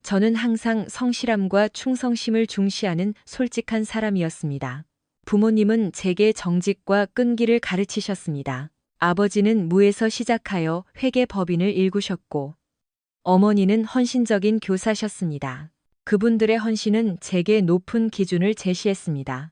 저는 항상 성실함과 충성심을 중시하는 솔직한 사람이었습니다. 부모님은 제게 정직과 끈기를 가르치셨습니다. 아버지는 무에서 시작하여 회계 법인을 일구셨고, 어머니는 헌신적인 교사셨습니다. 그분들의 헌신은 제게 높은 기준을 제시했습니다.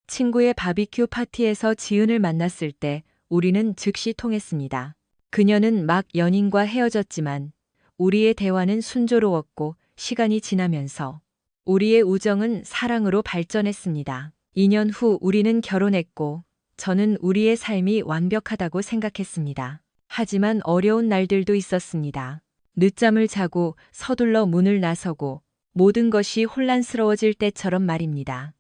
친구의 바비큐 파티에서 지은을 만났을 때 우리는 즉시 통했습니다. 그녀는 막 연인과 헤어졌지만 우리의 대화는 순조로웠고 시간이 지나면서 우리의 우정은 사랑으로 발전했습니다. 2년 후 우리는 결혼했고 저는 우리의 삶이 완벽하다고 생각했습니다. 하지만 어려운 날들도 있었습니다. 늦잠을 자고 서둘러 문을 나서고 모든 것이 혼란스러워질 때처럼 말입니다.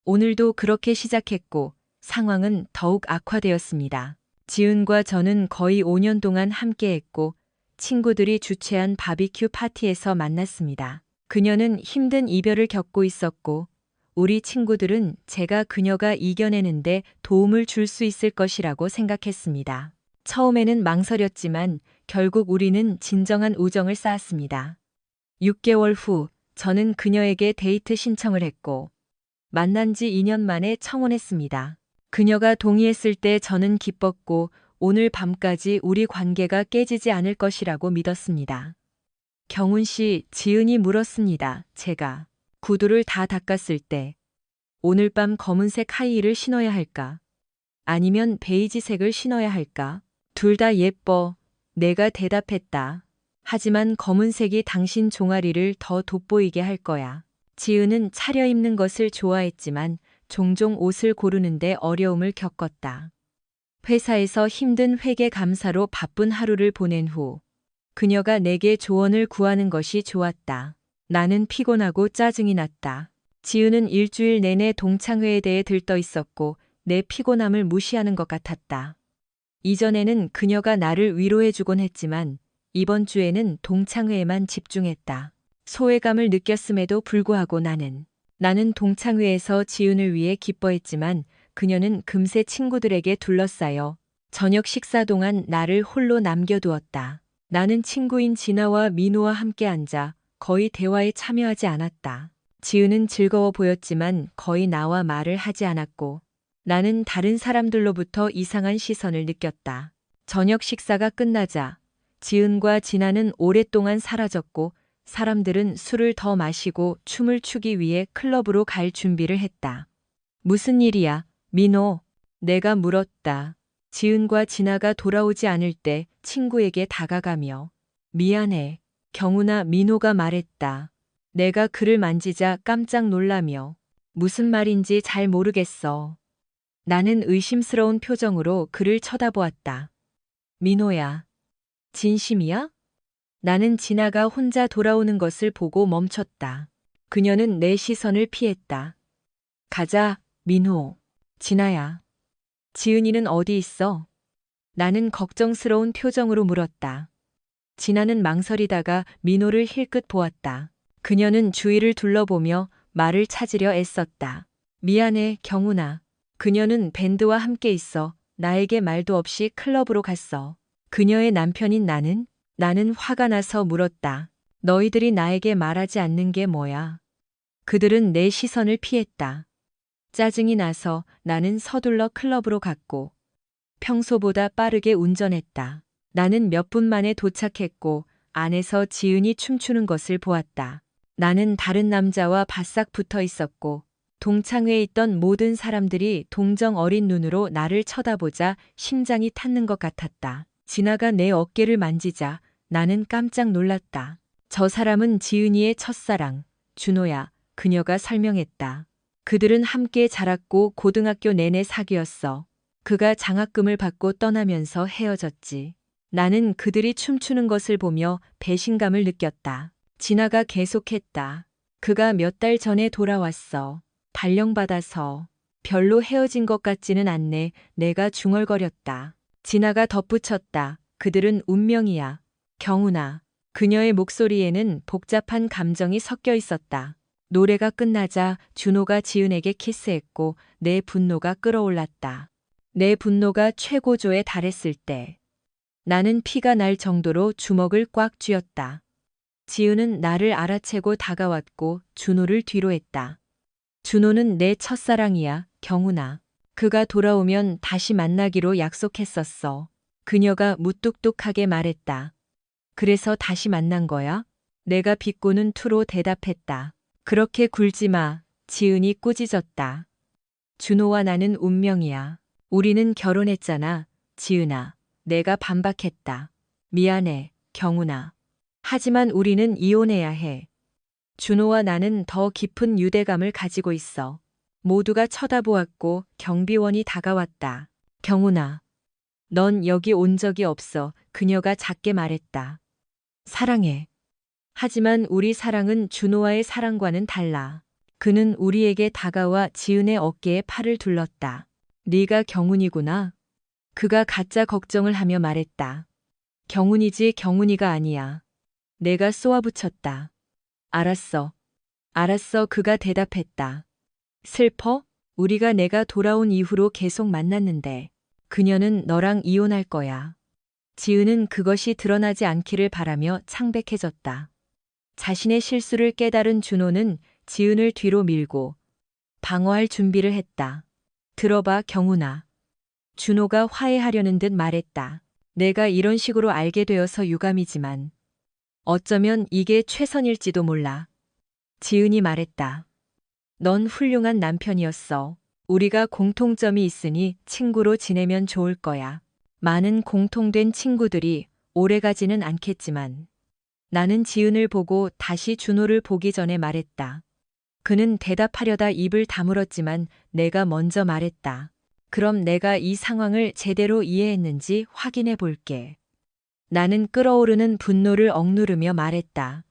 오늘도 그렇게 시작했고 상황은 더욱 악화되었습니다. 지은과 저는 거의 5년 동안 함께했고 친구들이 주최한 바비큐 파티에서 만났습니다. 그녀는 힘든 이별을 겪고 있었고 우리 친구들은 제가 그녀가 이겨내는데 도움을 줄 수 있을 것이라고 생각했습니다. 처음에는 망설였지만 결국 우리는 진정한 우정을 쌓았습니다. 6개월 후 저는 그녀에게 데이트 신청을 했고 만난 지 2년 만에 청혼했습니다. 그녀가 동의했을 때 저는 기뻤고 오늘 밤까지 우리 관계가 깨지지 않을 것이라고 믿었습니다. 경훈 씨, 지은이 물었습니다. 제가 구두를 다 닦았을 때 오늘 밤 검은색 하이힐을 신어야 할까? 아니면 베이지색을 신어야 할까? 둘 다 예뻐. 내가 대답했다. 하지만 검은색이 당신 종아리를 더 돋보이게 할 거야. 지은은 차려입는 것을 좋아했지만 종종 옷을 고르는데 어려움을 겪었다. 회사에서 힘든 회계 감사로 바쁜 하루를 보낸 후 그녀가 내게 조언을 구하는 것이 좋았다. 나는 피곤하고 짜증이 났다. 지은은 일주일 내내 동창회에 대해 들떠 있었고 내 피곤함을 무시하는 것 같았다. 이전에는 그녀가 나를 위로해주곤 했지만 이번 주에는 동창회에만 집중했다. 소외감을 느꼈음에도 불구하고 나는 동창회에서 지은을 위해 기뻐했지만 그녀는 금세 친구들에게 둘러싸여 저녁 식사 동안 나를 홀로 남겨두었다. 나는 친구인 진아와 민호와 함께 앉아 거의 대화에 참여하지 않았다. 지은은 즐거워 보였지만 거의 나와 말을 하지 않았고 나는 다른 사람들로부터 이상한 시선을 느꼈다. 저녁 식사가 끝나자 지은과 진아는 오랫동안 사라졌고 사람들은 술을 더 마시고 춤을 추기 위해 클럽으로 갈 준비를 했다. 무슨 일이야, 민호? 내가 물었다. 지은과 진아가 돌아오지 않을 때 친구에게 다가가며 미안해. 경훈아, 민호가 말했다. 내가 그를 만지자 깜짝 놀라며 무슨 말인지 잘 모르겠어. 나는 의심스러운 표정으로 그를 쳐다보았다. 민호야. 진심이야? 나는 진아가 혼자 돌아오는 것을 보고 멈췄다. 그녀는 내 시선을 피했다. 가자, 민호. 진아야. 지은이는 어디 있어? 나는 걱정스러운 표정으로 물었다. 진아는 망설이다가 민호를 힐끗 보았다. 그녀는 주위를 둘러보며 말을 찾으려 애썼다. 미안해, 경훈아. 그녀는 밴드와 함께 있어. 나에게 말도 없이 클럽으로 갔어. 그녀의 남편인 나는 화가 나서 물었다. 너희들이 나에게 말하지 않는 게 뭐야? 그들은 내 시선을 피했다. 짜증이 나서 나는 서둘러 클럽으로 갔고 평소보다 빠르게 운전했다. 나는 몇 분 만에 도착했고 안에서 지은이 춤추는 것을 보았다. 나는 다른 남자와 바싹 붙어 있었고 동창회에 있던 모든 사람들이 동정 어린 눈으로 나를 쳐다보자 심장이 탔는 것 같았다. 진아가 내 어깨를 만지자 나는 깜짝 놀랐다. 저 사람은 지은이의 첫사랑, 준호야. 그녀가 설명했다. 그들은 함께 자랐고 고등학교 내내 사귀었어. 그가 장학금을 받고 떠나면서 헤어졌지. 나는 그들이 춤추는 것을 보며 배신감을 느꼈다. 진아가 계속했다. 그가 몇 달 전에 돌아왔어. 발령받아서. 별로 헤어진 것 같지는 않네. 내가 중얼거렸다. 진아가 덧붙였다. 그들은 운명이야. 경훈아. 그녀의 목소리에는 복잡한 감정이 섞여 있었다. 노래가 끝나자 준호가 지은에게 키스했고 내 분노가 끓어올랐다. 내 분노가 최고조에 달했을 때 나는 피가 날 정도로 주먹을 꽉 쥐었다. 지은은 나를 알아채고 다가왔고 준호를 뒤로 했다. 준호는 내 첫사랑이야, 경훈아. 그가 돌아오면 다시 만나기로 약속했었어. 그녀가 무뚝뚝하게 말했다. 그래서 다시 만난 거야? 내가 비꼬는 투로 대답했다. 그렇게 굴지 마. 지은이 꾸짖었다. 준호와 나는 운명이야. 우리는 결혼했잖아. 지은아. 내가 반박했다. 미안해, 경훈아. 하지만 우리는 이혼해야 해. 준호와 나는 더 깊은 유대감을 가지고 있어. 모두가 쳐다보았고 경비원이 다가왔다. 경훈아. 넌 여기 온 적이 없어. 그녀가 작게 말했다. 사랑해. 하지만 우리 사랑은 준호와의 사랑과는 달라. 그는 우리에게 다가와 지은의 어깨에 팔을 둘렀다. 네가 경훈이구나. 그가 가짜 걱정을 하며 말했다. 경훈이지 경훈이가 아니야. 내가 쏘아붙였다. 알았어. 알았어. 그가 대답했다. 슬퍼? 우리가 내가 돌아온 이후로 계속 만났는데 그녀는 너랑 이혼할 거야. 지은은 그것이 드러나지 않기를 바라며 창백해졌다. 자신의 실수를 깨달은 준호는 지은을 뒤로 밀고 방어할 준비를 했다. 들어봐, 경훈아. 준호가 화해하려는 듯 말했다. 내가 이런 식으로 알게 되어서 유감이지만 어쩌면 이게 최선일지도 몰라. 지은이 말했다. 넌 훌륭한 남편이었어. 우리가 공통점이 있으니 친구로 지내면 좋을 거야. 많은 공통된 친구들이 오래가지는 않겠지만 나는 지은을 보고 다시 준호를 보기 전에 말했다. 그는 대답하려다 입을 다물었지만 내가 먼저 말했다. 그럼 내가 이 상황을 제대로 이해했는지 확인해 볼게. 나는 끓어오르는 분노를 억누르며 말했다.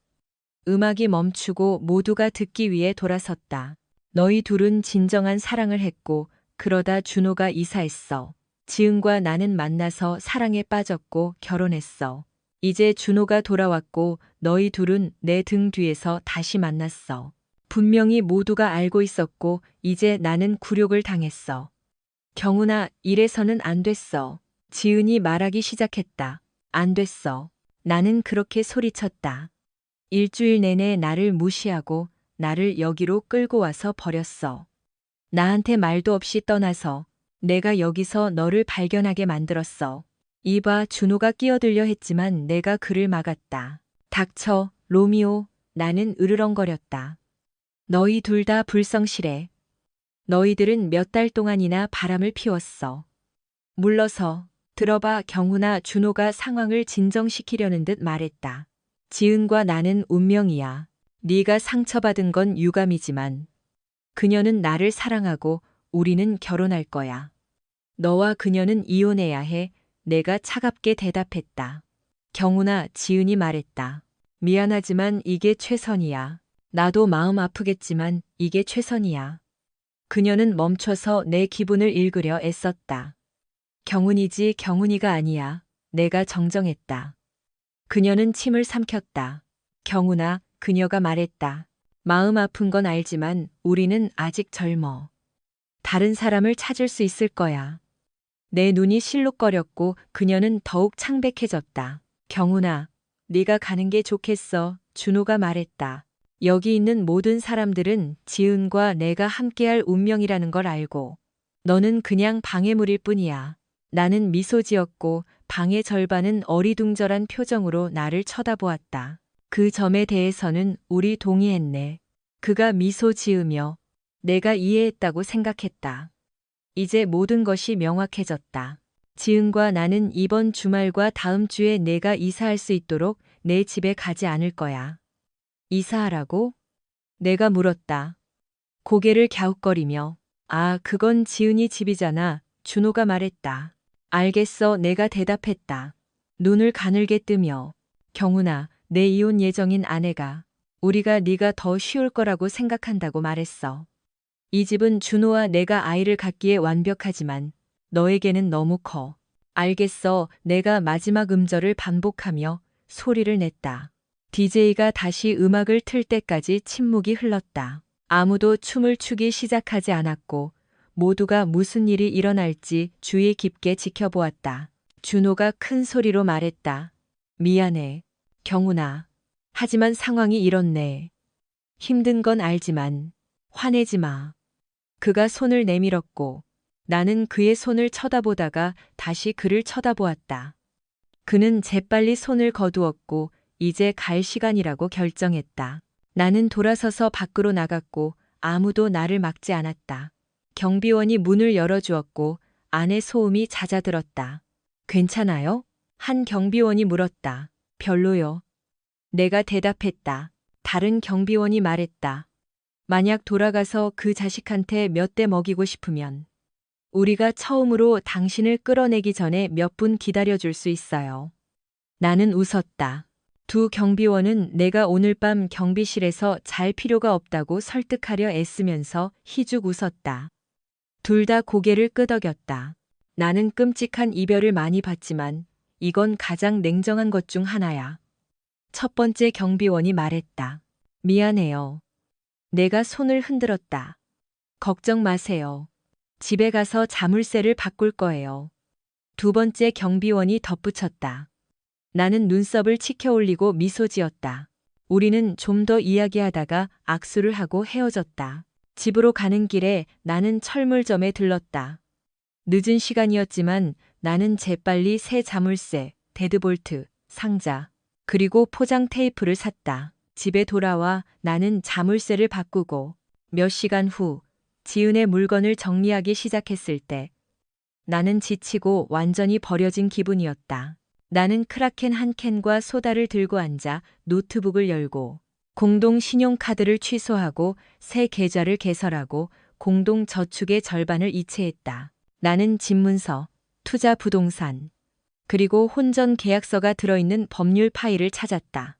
음악이 멈추고 모두가 듣기 위해 돌아섰다. 너희 둘은 진정한 사랑을 했고 그러다 준호가 이사했어. 지은과 나는 만나서 사랑에 빠졌고 결혼했어. 이제 준호가 돌아왔고 너희 둘은 내 등 뒤에서 다시 만났어. 분명히 모두가 알고 있었고 이제 나는 굴욕을 당했어. 경훈아, 이래서는 안 됐어. 지은이 말하기 시작했다. 안 됐어. 나는 그렇게 소리쳤다. 일주일 내내 나를 무시하고 나를 여기로 끌고 와서 버렸어. 나한테 말도 없이 떠나서 내가 여기서 너를 발견하게 만들었어. 이봐, 준호가 끼어들려 했지만 내가 그를 막았다. 닥쳐, 로미오. 나는 으르렁거렸다. 너희 둘 다 불성실해. 너희들은 몇 달 동안이나 바람을 피웠어. 물러서. 들어봐, 경훈아. 준호가 상황을 진정시키려는 듯 말했다. 지은과 나는 운명이야. 네가 상처받은 건 유감이지만 그녀는 나를 사랑하고 우리는 결혼할 거야. 너와 그녀는 이혼해야 해. 내가 차갑게 대답했다. 경훈아, 지은이 말했다. 미안하지만 이게 최선이야. 나도 마음 아프겠지만 이게 최선이야. 그녀는 멈춰서 내 기분을 읽으려 애썼다. 경훈이지 경훈이가 아니야. 내가 정정했다. 그녀는 침을 삼켰다. 경훈아, 그녀가 말했다. 마음 아픈 건 알지만 우리는 아직 젊어. 다른 사람을 찾을 수 있을 거야. 내 눈이 실룩거렸고 그녀는 더욱 창백해졌다. 경훈아, 네가 가는 게 좋겠어. 준호가 말했다. 여기 있는 모든 사람들은 지은과 내가 함께할 운명이라는 걸 알고 너는 그냥 방해물일 뿐이야. 나는 미소 지었고 방의 절반은 어리둥절한 표정으로 나를 쳐다보았다. 그 점에 대해서는 우리 동의했네. 그가 미소 지으며 내가 이해했다고 생각했다. 이제 모든 것이 명확해졌다. 지은과 나는 이번 주말과 다음 주에 내가 이사할 수 있도록 내 집에 가지 않을 거야. 이사하라고? 내가 물었다. 고개를 갸웃거리며. 아, 그건 지은이 집이잖아. 준호가 말했다. 알겠어. 내가 대답했다. 눈을 가늘게 뜨며. 경훈아, 내 이혼 예정인 아내가 우리가 네가 더 쉬울 거라고 생각한다고 말했어. 이 집은 준호와 내가 아이를 갖기에 완벽하지만 너에게는 너무 커. 알겠어. 내가 마지막 음절을 반복하며 소리를 냈다. DJ가 다시 음악을 틀 때까지 침묵이 흘렀다. 아무도 춤을 추기 시작하지 않았고 모두가 무슨 일이 일어날지 주의 깊게 지켜보았다. 준호가 큰 소리로 말했다. 미안해, 경훈아. 하지만 상황이 이렇네. 힘든 건 알지만 화내지 마. 그가 손을 내밀었고 나는 그의 손을 쳐다보다가 다시 그를 쳐다보았다. 그는 재빨리 손을 거두었고 이제 갈 시간이라고 결정했다. 나는 돌아서서 밖으로 나갔고 아무도 나를 막지 않았다. 경비원이 문을 열어주었고 안에 소음이 잦아들었다. 괜찮아요? 한 경비원이 물었다. 별로요. 내가 대답했다. 다른 경비원이 말했다. 만약 돌아가서 그 자식한테 몇 대 먹이고 싶으면 우리가 처음으로 당신을 끌어내기 전에 몇 분 기다려줄 수 있어요. 나는 웃었다. 두 경비원은 내가 오늘 밤 경비실에서 잘 필요가 없다고 설득하려 애쓰면서 희죽 웃었다. 둘 다 고개를 끄덕였다. 나는 끔찍한 이별을 많이 봤지만 이건 가장 냉정한 것 중 하나야. 첫 번째 경비원이 말했다. 미안해요. 내가 손을 흔들었다. 걱정 마세요. 집에 가서 자물쇠를 바꿀 거예요. 두 번째 경비원이 덧붙였다. 나는 눈썹을 치켜 올리고 미소 지었다. 우리는 좀 더 이야기하다가 악수를 하고 헤어졌다. 집으로 가는 길에 나는 철물점에 들렀다. 늦은 시간이었지만 나는 재빨리 새 자물쇠, 데드볼트, 상자, 그리고 포장 테이프를 샀다. 집에 돌아와 나는 자물쇠를 바꾸고 몇 시간 후 지은의 물건을 정리하기 시작했을 때 나는 지치고 완전히 버려진 기분이었다. 나는 크라켄 한 캔과 소다를 들고 앉아 노트북을 열고 공동 신용카드를 취소하고 새 계좌를 개설하고 공동 저축의 절반을 이체했다. 나는 집문서, 투자 부동산, 그리고 혼전 계약서가 들어있는 법률 파일을 찾았다.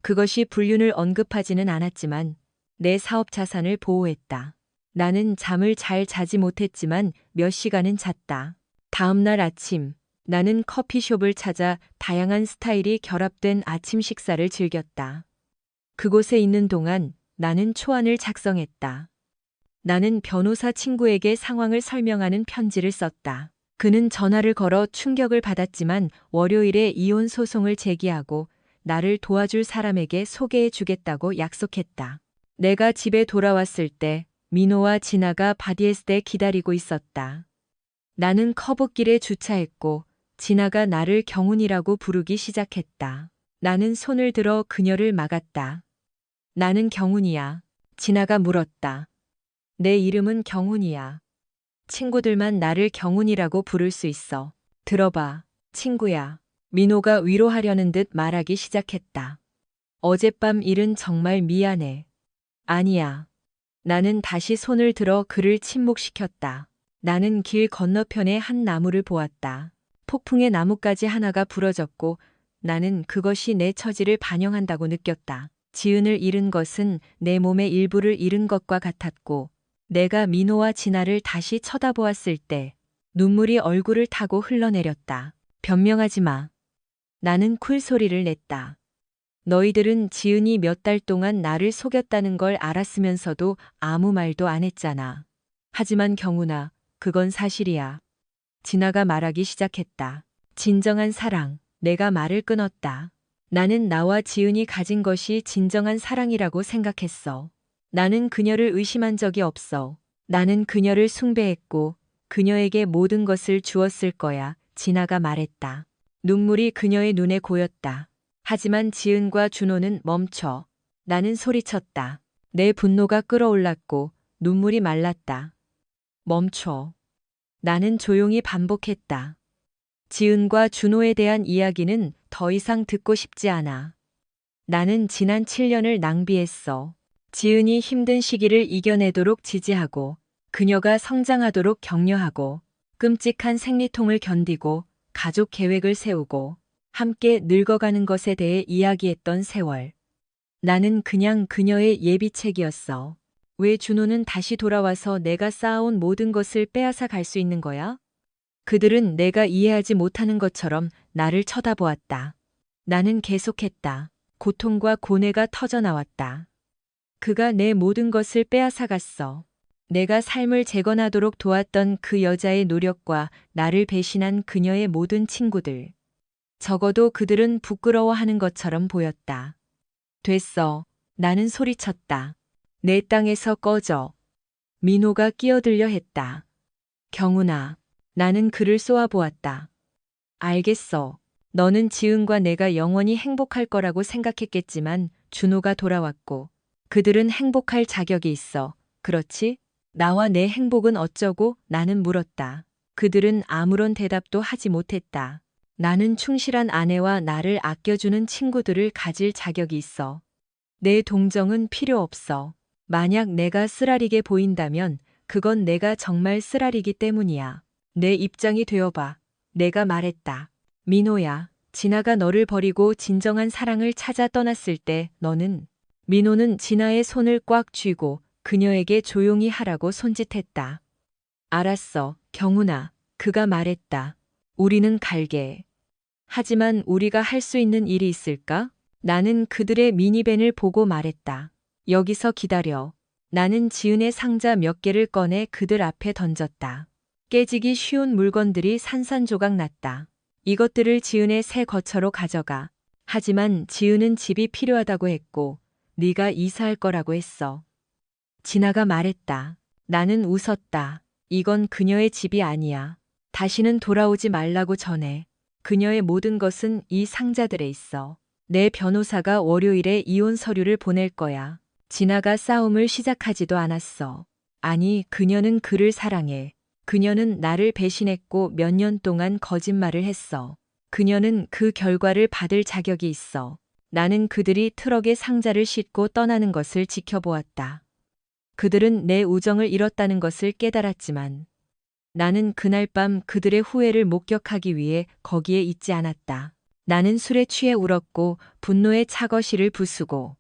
그것이 불륜을 언급하지는 않았지만 내 사업 자산을 보호했다. 나는 잠을 잘 자지 못했지만 몇 시간은 잤다. 다음 날 아침, 나는 커피숍을 찾아 다양한 스타일이 결합된 아침 식사를 즐겼다. 그곳에 있는 동안 나는 초안을 작성했다. 나는 변호사 친구에게 상황을 설명하는 편지를 썼다. 그는 전화를 걸어 충격을 받았지만 월요일에 이혼 소송을 제기하고 나를 도와줄 사람에게 소개해 주겠다고 약속했다. 내가 집에 돌아왔을 때 민호와 진아가 바디에스대 기다리고 있었다. 나는 커브길에 주차했고 진아가 나를 경훈이라고 부르기 시작했다. 나는 손을 들어 그녀를 막았다. 나는 경훈이야. 진아가 물었다. 내 이름은 경훈이야. 친구들만 나를 경훈이라고 부를 수 있어. 들어봐, 친구야. 민호가 위로하려는 듯 말하기 시작했다. 어젯밤 일은 정말 미안해. 아니야. 나는 다시 손을 들어 그를 침묵시켰다. 나는 길 건너편에 한 나무를 보았다. 폭풍의 나뭇가지 하나가 부러졌고 나는 그것이 내 처지를 반영한다고 느꼈다. 지은을 잃은 것은 내 몸의 일부를 잃은 것과 같았고 내가 민호와 진아를 다시 쳐다보았을 때 눈물이 얼굴을 타고 흘러내렸다. 변명하지 마. 나는 쿨 소리를 냈다. 너희들은 지은이 몇 달 동안 나를 속였다는 걸 알았으면서도 아무 말도 안 했잖아. 하지만 경훈아, 그건 사실이야. 진아가 말하기 시작했다. 진정한 사랑, 내가 말을 끊었다. 나는 나와 지은이 가진 것이 진정한 사랑이라고 생각했어. 나는 그녀를 의심한 적이 없어. 나는 그녀를 숭배했고 그녀에게 모든 것을 주었을 거야. 진아가 말했다. 눈물이 그녀의 눈에 고였다. 하지만 지은과 준호는 멈춰. 나는 소리쳤다. 내 분노가 끓어올랐고 눈물이 말랐다. 멈춰. 나는 조용히 반복했다. 지은과 준호에 대한 이야기는 더 이상 듣고 싶지 않아. 나는 지난 7년을 낭비했어. 지은이 힘든 시기를 이겨내도록 지지하고 그녀가 성장하도록 격려하고 끔찍한 생리통을 견디고 가족 계획을 세우고 함께 늙어가는 것에 대해 이야기했던 세월. 나는 그냥 그녀의 예비책이었어. 왜 준호는 다시 돌아와서 내가 쌓아온 모든 것을 빼앗아 갈 수 있는 거야? 그들은 내가 이해하지 못하는 것처럼 나를 쳐다보았다. 나는 계속했다. 고통과 고뇌가 터져나왔다. 그가 내 모든 것을 빼앗아 갔어. 내가 삶을 재건하도록 도왔던 그 여자의 노력과 나를 배신한 그녀의 모든 친구들. 적어도 그들은 부끄러워하는 것처럼 보였다. 됐어. 나는 소리쳤다. 내 땅에서 꺼져. 민호가 끼어들려 했다. 경훈아. 나는 그를 쏘아보았다. 알겠어. 너는 지은과 내가 영원히 행복할 거라고 생각했겠지만 준호가 돌아왔고 그들은 행복할 자격이 있어. 그렇지? 나와 내 행복은 어쩌고? 나는 물었다. 그들은 아무런 대답도 하지 못했다. 나는 충실한 아내와 나를 아껴주는 친구들을 가질 자격이 있어. 내 동정은 필요 없어. 만약 내가 쓰라리게 보인다면 그건 내가 정말 쓰라리기 때문이야. 내 입장이 되어봐. 내가 말했다. 민호야, 진아가 너를 버리고 진정한 사랑을 찾아 떠났을 때 민호는 진아의 손을 꽉 쥐고 그녀에게 조용히 하라고 손짓했다. 알았어, 경훈아. 그가 말했다. 우리는 갈게. 하지만 우리가 할 수 있는 일이 있을까? 나는 그들의 미니밴을 보고 말했다. 여기서 기다려. 나는 지은의 상자 몇 개를 꺼내 그들 앞에 던졌다. 깨지기 쉬운 물건들이 산산조각 났다. 이것들을 지은의 새 거처로 가져가. 하지만 지은은 집이 필요하다고 했고 네가 이사할 거라고 했어. 진아가 말했다. 나는 웃었다. 이건 그녀의 집이 아니야. 다시는 돌아오지 말라고 전해. 그녀의 모든 것은 이 상자들에 있어. 내 변호사가 월요일에 이혼 서류를 보낼 거야. 진아가 싸움을 시작하지도 않았어. 아니, 그녀는 그를 사랑해. 그녀는 나를 배신했고 몇 년 동안 거짓말을 했어. 그녀는 그 결과를 받을 자격이 있어. 나는 그들이 트럭에 상자를 싣고 떠나는 것을 지켜보았다. 그들은 내 우정을 잃었다는 것을 깨달았지만 나는 그날 밤 그들의 후회를 목격하기 위해 거기에 있지 않았다. 나는 술에 취해 울었고 분노의 차거실을 부수고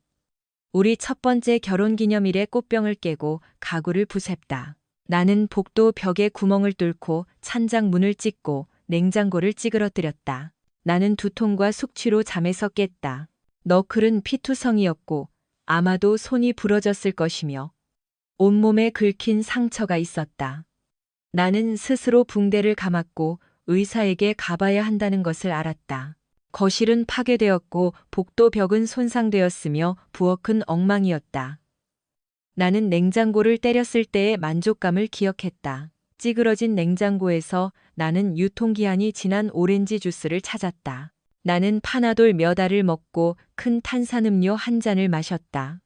우리 첫 번째 결혼기념일에 꽃병을 깨고 가구를 부쉈다. 나는 복도 벽에 구멍을 뚫고 찬장 문을 찢고 냉장고를 찌그러뜨렸다. 나는 두통과 숙취로 잠에서 깼다. 너클은 피투성이었고 아마도 손이 부러졌을 것이며 온몸에 긁힌 상처가 있었다. 나는 스스로 붕대를 감았고 의사에게 가봐야 한다는 것을 알았다. 거실은 파괴되었고 복도 벽은 손상되었으며 부엌은 엉망이었다. 나는 냉장고를 때렸을 때의 만족감을 기억했다. 찌그러진 냉장고에서 나는 유통기한이 지난 오렌지 주스를 찾았다. 나는 파나돌 몇 알을 먹고 큰 탄산음료 한 잔을 마셨다.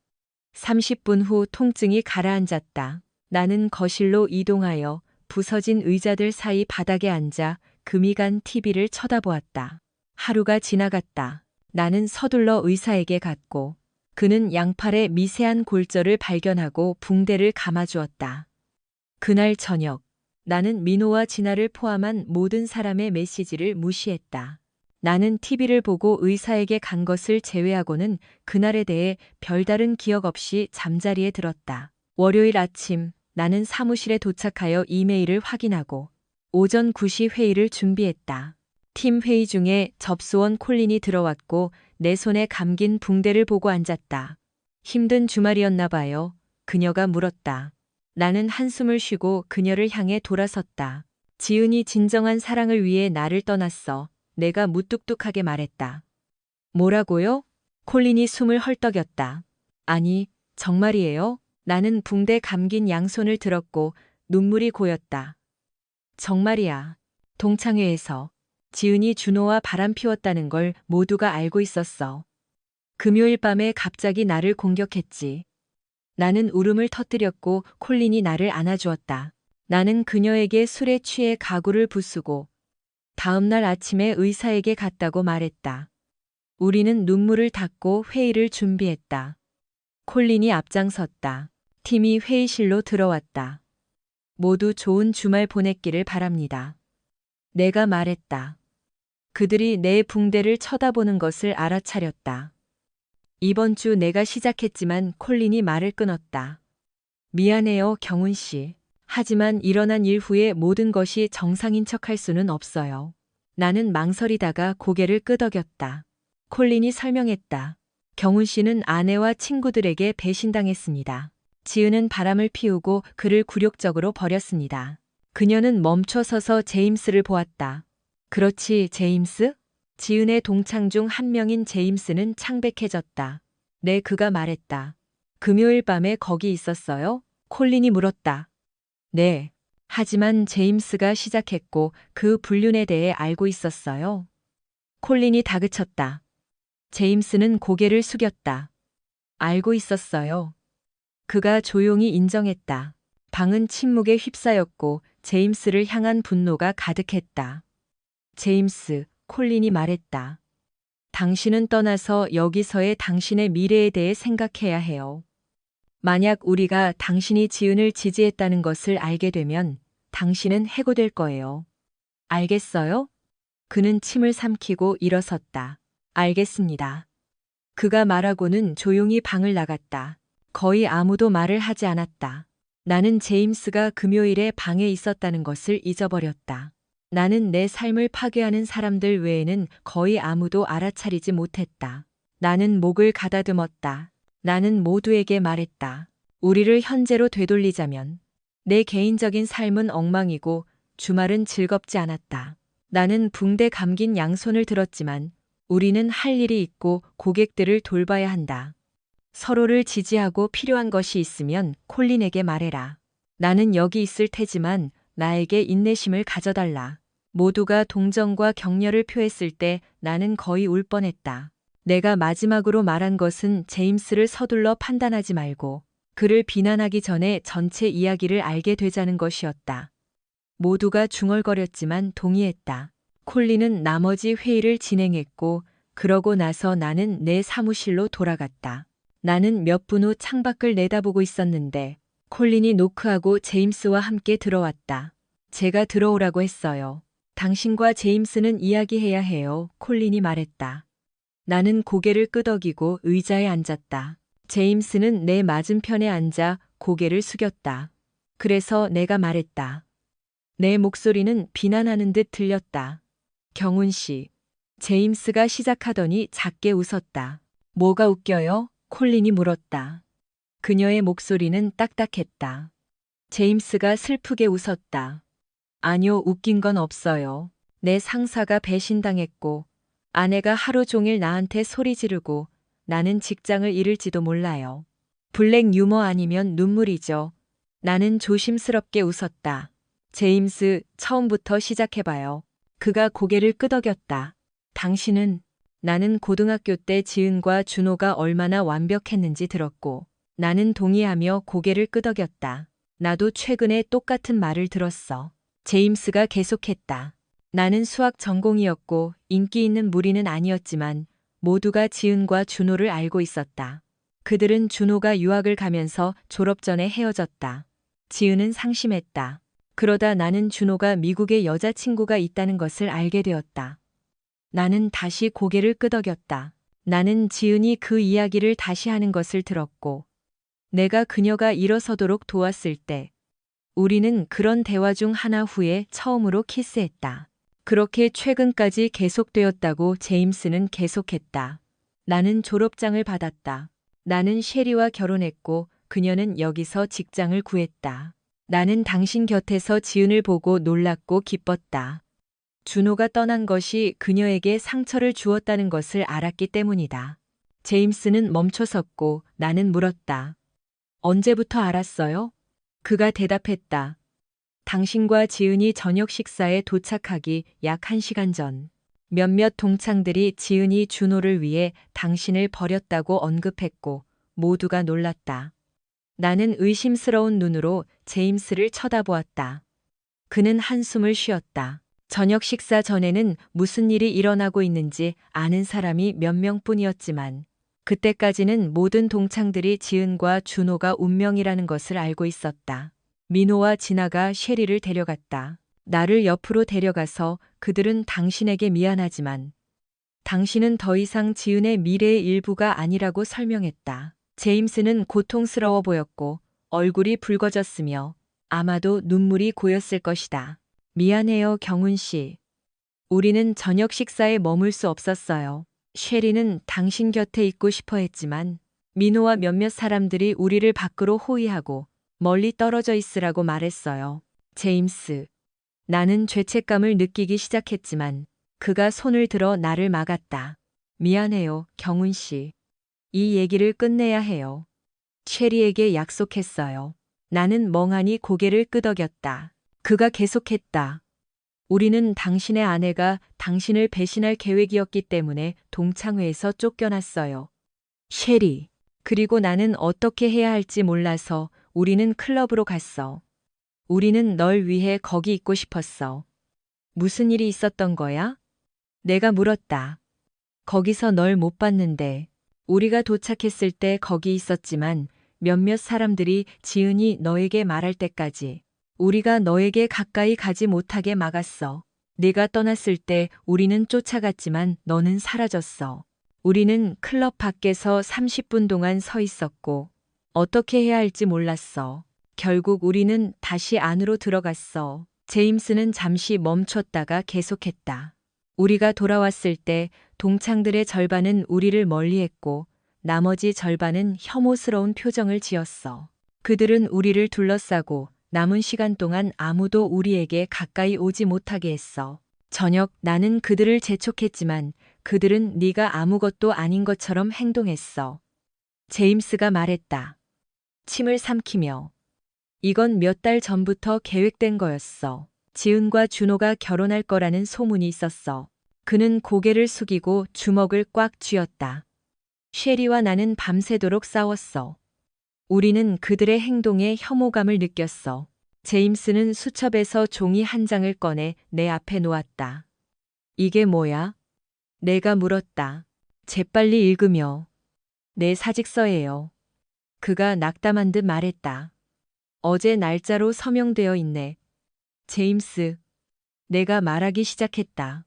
30분 후 통증이 가라앉았다. 나는 거실로 이동하여 부서진 의자들 사이 바닥에 앉아 금이 간 TV를 쳐다보았다. 하루가 지나갔다. 나는 서둘러 의사에게 갔고 그는 양팔에 미세한 골절을 발견하고 붕대를 감아주었다. 그날 저녁 나는 민호와 진아를 포함한 모든 사람의 메시지를 무시했다. 나는 TV를 보고 의사에게 간 것을 제외하고는 그날에 대해 별다른 기억 없이 잠자리에 들었다. 월요일 아침 나는 사무실에 도착하여 이메일을 확인하고 오전 9시 회의를 준비했다. 팀 회의 중에 접수원 콜린이 들어왔고 내 손에 감긴 붕대를 보고 앉았다. 힘든 주말이었나 봐요. 그녀가 물었다. 나는 한숨을 쉬고 그녀를 향해 돌아섰다. 지은이 진정한 사랑을 위해 나를 떠났어. 내가 무뚝뚝하게 말했다. 뭐라고요? 콜린이 숨을 헐떡였다. 아니, 정말이에요? 나는 붕대 감긴 양손을 들었고 눈물이 고였다. 정말이야. 동창회에서 지은이 준호와 바람 피웠다는 걸 모두가 알고 있었어. 금요일 밤에 갑자기 나를 공격했지. 나는 울음을 터뜨렸고 콜린이 나를 안아주었다. 나는 그녀에게 술에 취해 가구를 부수고 다음 날 아침에 의사에게 갔다고 말했다. 우리는 눈물을 닦고 회의를 준비했다. 콜린이 앞장섰다. 팀이 회의실로 들어왔다. 모두 좋은 주말 보냈기를 바랍니다. 내가 말했다. 그들이 내 붕대를 쳐다보는 것을 알아차렸다. 이번 주 내가 시작했지만 콜린이 말을 끊었다. 미안해요, 경훈 씨. 하지만 일어난 일 후에 모든 것이 정상인 척할 수는 없어요. 나는 망설이다가 고개를 끄덕였다. 콜린이 설명했다. 경훈 씨는 아내와 친구들에게 배신당했습니다. 지은은 바람을 피우고 그를 굴욕적으로 버렸습니다. 그녀는 멈춰서서 제임스를 보았다. 그렇지, 제임스? 지은의 동창 중 한 명인 제임스는 창백해졌다. 네, 그가 말했다. 금요일 밤에 거기 있었어요? 콜린이 물었다. 네. 하지만 제임스가 시작했고 그 불륜에 대해 알고 있었어요. 콜린이 다그쳤다. 제임스는 고개를 숙였다. 알고 있었어요. 그가 조용히 인정했다. 방은 침묵에 휩싸였고 제임스를 향한 분노가 가득했다. 제임스, 콜린이 말했다. 당신은 떠나서 여기서의 당신의 미래에 대해 생각해야 해요. 만약 우리가 당신이 지은을 지지했다는 것을 알게 되면 당신은 해고될 거예요. 알겠어요? 그는 침을 삼키고 일어섰다. 알겠습니다. 그가 말하고는 조용히 방을 나갔다. 거의 아무도 말을 하지 않았다. 나는 제임스가 금요일에 방에 있었다는 것을 잊어버렸다. 나는 내 삶을 파괴하는 사람들 외에는 거의 아무도 알아차리지 못했다. 나는 목을 가다듬었다. 나는 모두에게 말했다. 우리를 현재로 되돌리자면 내 개인적인 삶은 엉망이고 주말은 즐겁지 않았다. 나는 붕대 감긴 양손을 들었지만 우리는 할 일이 있고 고객들을 돌봐야 한다. 서로를 지지하고 필요한 것이 있으면 콜린에게 말해라. 나는 여기 있을 테지만 나에게 인내심을 가져달라. 모두가 동정과 격려를 표했을 때 나는 거의 울 뻔했다. 내가 마지막으로 말한 것은 제임스를 서둘러 판단하지 말고 그를 비난하기 전에 전체 이야기를 알게 되자는 것이었다. 모두가 중얼거렸지만 동의했다. 콜린은 나머지 회의를 진행했고 그러고 나서 나는 내 사무실로 돌아갔다. 나는 몇 분 후 창밖을 내다보고 있었는데 콜린이 노크하고 제임스와 함께 들어왔다. 제가 들어오라고 했어요. 당신과 제임스는 이야기해야 해요. 콜린이 말했다. 나는 고개를 끄덕이고 의자에 앉았다. 제임스는 내 맞은편에 앉아 고개를 숙였다. 그래서 내가 말했다. 내 목소리는 비난하는 듯 들렸다. 경훈 씨. 제임스가 시작하더니 작게 웃었다. 뭐가 웃겨요? 콜린이 물었다. 그녀의 목소리는 딱딱했다. 제임스가 슬프게 웃었다. 아니요, 웃긴 건 없어요. 내 상사가 배신당했고 아내가 하루 종일 나한테 소리 지르고 나는 직장을 잃을지도 몰라요. 블랙 유머 아니면 눈물이죠. 나는 조심스럽게 웃었다. 제임스, 처음부터 시작해봐요. 그가 고개를 끄덕였다. 당신은 나는 고등학교 때 지은과 준호가 얼마나 완벽했는지 들었고 나는 동의하며 고개를 끄덕였다. 나도 최근에 똑같은 말을 들었어. 제임스가 계속했다. 나는 수학 전공이었고 인기 있는 무리는 아니었지만 모두가 지은과 준호를 알고 있었다. 그들은 준호가 유학을 가면서 졸업 전에 헤어졌다. 지은은 상심했다. 그러다 나는 준호가 미국에 여자친구가 있다는 것을 알게 되었다. 나는 다시 고개를 끄덕였다. 나는 지은이 그 이야기를 다시 하는 것을 들었고 내가 그녀가 일어서도록 도왔을 때 우리는 그런 대화 중 하나 후에 처음으로 키스했다. 그렇게 최근까지 계속되었다고 제임스는 계속했다. 나는 졸업장을 받았다. 나는 셰리와 결혼했고 그녀는 여기서 직장을 구했다. 나는 당신 곁에서 지은을 보고 놀랐고 기뻤다. 준호가 떠난 것이 그녀에게 상처를 주었다는 것을 알았기 때문이다. 제임스는 멈춰섰고 나는 물었다. 언제부터 알았어요? 그가 대답했다. 당신과 지은이 저녁 식사에 도착하기 약 1시간 전. 몇몇 동창들이 지은이 준호를 위해 당신을 버렸다고 언급했고 모두가 놀랐다. 나는 의심스러운 눈으로 제임스를 쳐다보았다. 그는 한숨을 쉬었다. 저녁 식사 전에는 무슨 일이 일어나고 있는지 아는 사람이 몇 명뿐이었지만 그때까지는 모든 동창들이 지은과 준호가 운명이라는 것을 알고 있었다. 민호와 진아가 셰리를 데려갔다. 나를 옆으로 데려가서 그들은 당신에게 미안하지만 당신은 더 이상 지은의 미래의 일부가 아니라고 설명했다. 제임스는 고통스러워 보였고 얼굴이 붉어졌으며 아마도 눈물이 고였을 것이다. 미안해요, 경훈 씨. 우리는 저녁 식사에 머물 수 없었어요. 셰리는 당신 곁에 있고 싶어 했지만 민호와 몇몇 사람들이 우리를 밖으로 호위하고 멀리 떨어져 있으라고 말했어요. 제임스. 나는 죄책감을 느끼기 시작했지만 그가 손을 들어 나를 막았다. 미안해요, 경훈 씨. 이 얘기를 끝내야 해요. 쉐리에게 약속했어요. 나는 멍하니 고개를 끄덕였다. 그가 계속했다. 우리는 당신의 아내가 당신을 배신할 계획이었기 때문에 동창회에서 쫓겨났어요. 쉐리. 그리고 나는 어떻게 해야 할지 몰라서 우리는 클럽으로 갔어. 우리는 널 위해 거기 있고 싶었어. 무슨 일이 있었던 거야? 내가 물었다. 거기서 널 못 봤는데. 우리가 도착했을 때 거기 있었지만 몇몇 사람들이 지은이 너에게 말할 때까지 우리가 너에게 가까이 가지 못하게 막았어. 네가 떠났을 때 우리는 쫓아갔지만 너는 사라졌어. 우리는 클럽 밖에서 30분 동안 서 있었고 어떻게 해야 할지 몰랐어. 결국 우리는 다시 안으로 들어갔어. 제임스는 잠시 멈췄다가 계속했다. 우리가 돌아왔을 때 동창들의 절반은 우리를 멀리했고 나머지 절반은 혐오스러운 표정을 지었어. 그들은 우리를 둘러싸고 남은 시간 동안 아무도 우리에게 가까이 오지 못하게 했어. 저녁 나는 그들을 재촉했지만 그들은 네가 아무것도 아닌 것처럼 행동했어. 제임스가 말했다. 침을 삼키며. 이건 몇 달 전부터 계획된 거였어. 지은과 준호가 결혼할 거라는 소문이 있었어. 그는 고개를 숙이고 주먹을 꽉 쥐었다. 쉐리와 나는 밤새도록 싸웠어. 우리는 그들의 행동에 혐오감을 느꼈어. 제임스는 수첩에서 종이 한 장을 꺼내 내 앞에 놓았다. 이게 뭐야? 내가 물었다. 재빨리 읽으며. 내 사직서예요. 그가 낙담한 듯 말했다. 어제 날짜로 서명되어 있네. 제임스. 내가 말하기 시작했다.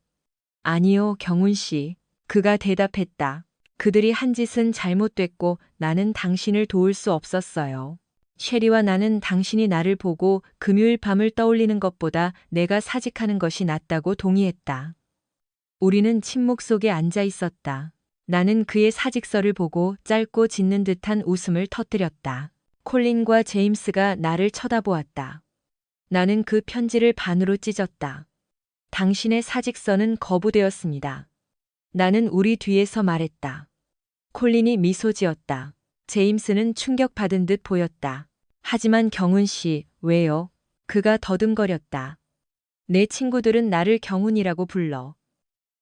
아니요, 경훈 씨. 그가 대답했다. 그들이 한 짓은 잘못됐고 나는 당신을 도울 수 없었어요. 쉐리와 나는 당신이 나를 보고 금요일 밤을 떠올리는 것보다 내가 사직하는 것이 낫다고 동의했다. 우리는 침묵 속에 앉아 있었다. 나는 그의 사직서를 보고 짧고 짖는 듯한 웃음을 터뜨렸다. 콜린과 제임스가 나를 쳐다보았다. 나는 그 편지를 반으로 찢었다. 당신의 사직서는 거부되었습니다. 나는 우리 뒤에서 말했다. 콜린이 미소 지었다. 제임스는 충격받은 듯 보였다. 하지만 경훈 씨, 왜요? 그가 더듬거렸다. 내 친구들은 나를 경훈이라고 불러.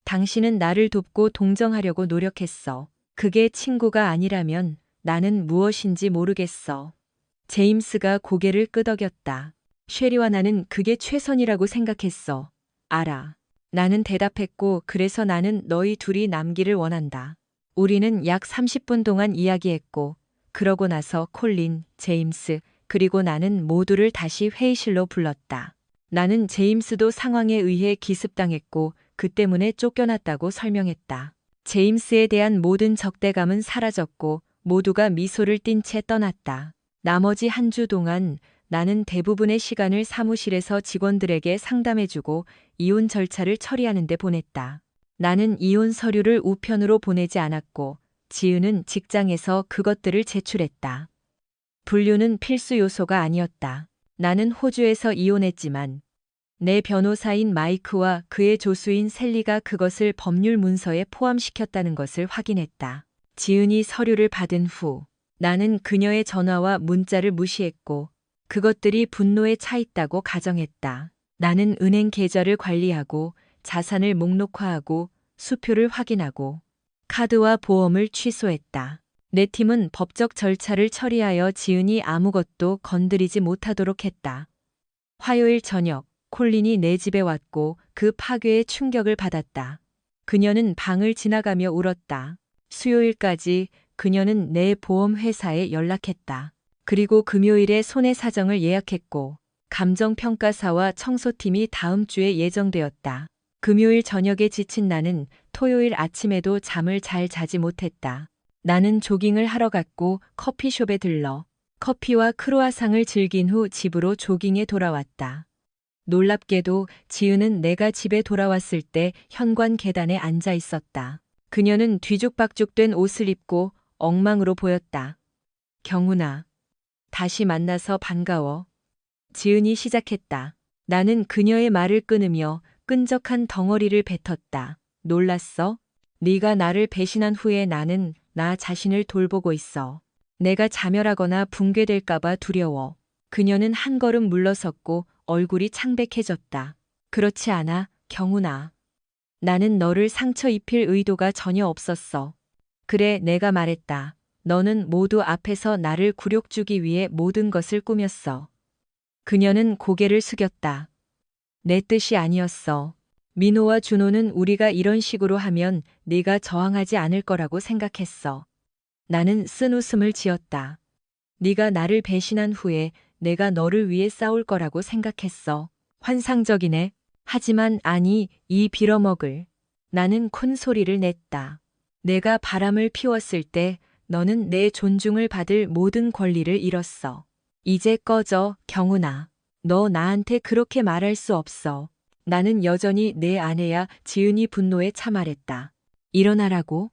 당신은 나를 돕고 동정하려고 노력했어. 그게 친구가 아니라면 나는 무엇인지 모르겠어. 제임스가 고개를 끄덕였다. 쉐리와 나는 그게 최선이라고 생각했어. 알아. 나는 대답했고 그래서 나는 너희 둘이 남기를 원한다. 우리는 약 30분 동안 이야기했고 그러고 나서 콜린, 제임스, 그리고 나는 모두를 다시 회의실로 불렀다. 나는 제임스도 상황에 의해 기습당했고 그 때문에 쫓겨났다고 설명했다. 제임스에 대한 모든 적대감은 사라졌고 모두가 미소를 띤 채 떠났다. 나머지 한 주 동안 나는 대부분의 시간을 사무실에서 직원들에게 상담해주고 이혼 절차를 처리하는 데 보냈다. 나는 이혼 서류를 우편으로 보내지 않았고 지은은 직장에서 그것들을 제출했다. 분류는 필수 요소가 아니었다. 나는 호주에서 이혼했지만 내 변호사인 마이크와 그의 조수인 셀리가 그것을 법률 문서에 포함시켰다는 것을 확인했다. 지은이 서류를 받은 후 나는 그녀의 전화와 문자를 무시했고 그것들이 분노에 차 있다고 가정했다. 나는 은행 계좌를 관리하고 자산을 목록화하고 수표를 확인하고 카드와 보험을 취소했다. 내 팀은 법적 절차를 처리하여 지은이 아무것도 건드리지 못하도록 했다. 화요일 저녁 콜린이 내 집에 왔고 그 파괴에 충격을 받았다. 그녀는 방을 지나가며 울었다. 수요일까지 그녀는 내 보험회사에 연락했다. 그리고 금요일에 손해사정을 예약했고 감정평가사와 청소팀이 다음 주에 예정되었다. 금요일 저녁에 지친 나는 토요일 아침에도 잠을 잘 자지 못했다. 나는 조깅을 하러 갔고 커피숍에 들러 커피와 크로아상을 즐긴 후 집으로 조깅에 돌아왔다. 놀랍게도 지은은 내가 집에 돌아왔을 때 현관 계단에 앉아 있었다. 그녀는 뒤죽박죽된 옷을 입고 엉망으로 보였다. 경훈아, 다시 만나서 반가워. 지은이 시작했다. 나는 그녀의 말을 끊으며 끈적한 덩어리를 뱉었다. 놀랐어? 네가 나를 배신한 후에 나는 나 자신을 돌보고 있어. 내가 자멸하거나 붕괴될까봐 두려워. 그녀는 한 걸음 물러섰고 얼굴이 창백해졌다. 그렇지 않아, 경훈아. 나는 너를 상처 입힐 의도가 전혀 없었어. 그래, 내가 말했다. 너는 모두 앞에서 나를 굴욕 주기 위해 모든 것을 꾸몄어. 그녀는 고개를 숙였다. 내 뜻이 아니었어. 민호와 준호는 우리가 이런 식으로 하면 네가 저항하지 않을 거라고 생각했어. 나는 쓴 웃음을 지었다. 네가 나를 배신한 후에 내가 너를 위해 싸울 거라고 생각했어. 환상적이네. 하지만 아니, 이 빌어먹을. 나는 큰 소리를 냈다. 내가 바람을 피웠을 때 너는 내 존중을 받을 모든 권리를 잃었어. 이제 꺼져, 경훈아. 너 나한테 그렇게 말할 수 없어. 나는 여전히 내 아내야. 지은이 분노에 차말했다. 일어나라고.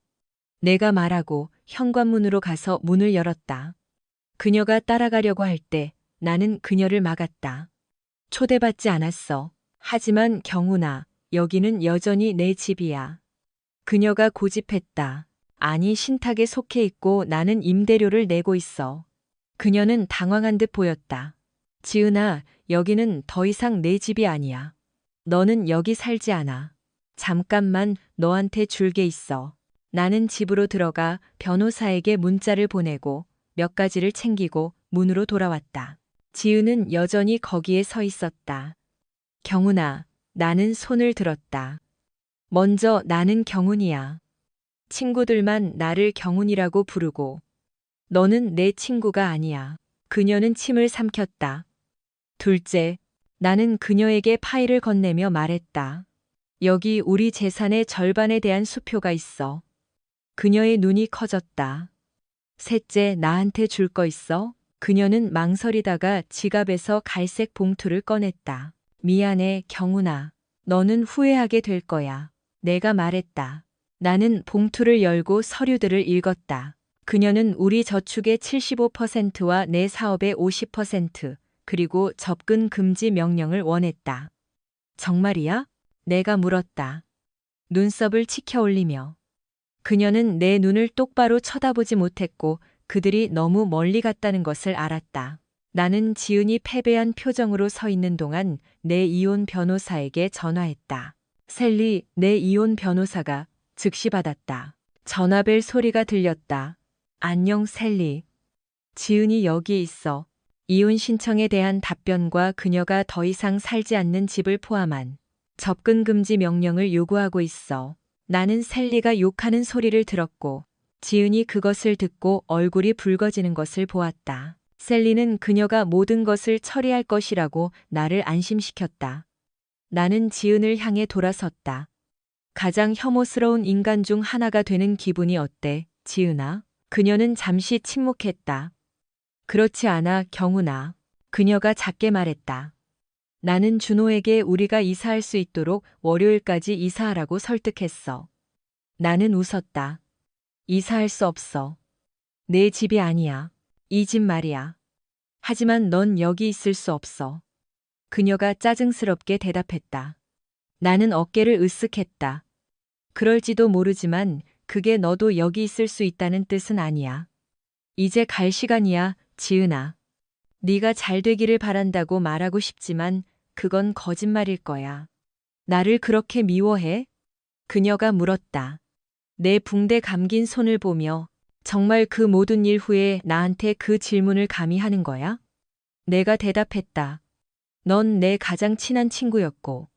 내가 말하고 현관문으로 가서 문을 열었다. 그녀가 따라가려고 할 때 나는 그녀를 막았다. 초대받지 않았어. 하지만 경훈아, 여기는 여전히 내 집이야. 그녀가 고집했다. 아니, 신탁에 속해 있고 나는 임대료를 내고 있어. 그녀는 당황한 듯 보였다. 지은아, 여기는 더 이상 내 집이 아니야. 너는 여기 살지 않아. 잠깐만, 너한테 줄 게 있어. 나는 집으로 들어가 변호사에게 문자를 보내고 몇 가지를 챙기고 문으로 돌아왔다. 지은은 여전히 거기에 서 있었다. 경훈아, 나는 손을 들었다. 먼저 나는 경훈이야. 친구들만 나를 경훈이라고 부르고 너는 내 친구가 아니야. 그녀는 침을 삼켰다. 둘째, 나는 그녀에게 파일을 건네며 말했다. 여기 우리 재산의 절반에 대한 수표가 있어. 그녀의 눈이 커졌다. 셋째, 나한테 줄 거 있어? 그녀는 망설이다가 지갑에서 갈색 봉투를 꺼냈다. 미안해, 경훈아. 너는 후회하게 될 거야. 내가 말했다. 나는 봉투를 열고 서류들을 읽었다. 그녀는 우리 저축의 75%와 내 사업의 50%, 그리고 접근 금지 명령을 원했다. 정말이야? 내가 물었다. 눈썹을 치켜 올리며. 그녀는 내 눈을 똑바로 쳐다보지 못했고 그들이 너무 멀리 갔다는 것을 알았다. 나는 지은이 패배한 표정으로 서 있는 동안 내 이혼 변호사에게 전화했다. 셀리, 내 이혼 변호사가 즉시 받았다. 전화벨 소리가 들렸다. 안녕, 셀리. 지은이 여기 있어. 이혼 신청에 대한 답변과 그녀가 더 이상 살지 않는 집을 포함한 접근 금지 명령을 요구하고 있어. 나는 셀리가 욕하는 소리를 들었고 지은이 그것을 듣고 얼굴이 붉어지는 것을 보았다. 셀리는 그녀가 모든 것을 처리할 것이라고 나를 안심시켰다. 나는 지은을 향해 돌아섰다. 가장 혐오스러운 인간 중 하나가 되는 기분이 어때, 지은아? 그녀는 잠시 침묵했다. 그렇지 않아, 경훈아. 그녀가 작게 말했다. 나는 준호에게 우리가 이사할 수 있도록 월요일까지 이사하라고 설득했어. 나는 웃었다. 이사할 수 없어. 내 집이 아니야. 이 집 말이야. 하지만 넌 여기 있을 수 없어. 그녀가 짜증스럽게 대답했다. 나는 어깨를 으쓱했다. 그럴지도 모르지만 그게 너도 여기 있을 수 있다는 뜻은 아니야. 이제 갈 시간이야, 지은아. 네가 잘 되기를 바란다고 말하고 싶지만 그건 거짓말일 거야. 나를 그렇게 미워해? 그녀가 물었다. 내 붕대 감긴 손을 보며 정말 그 모든 일 후에 나한테 그 질문을 감히 하는 거야? 내가 대답했다. 넌 내 가장 친한 친구였고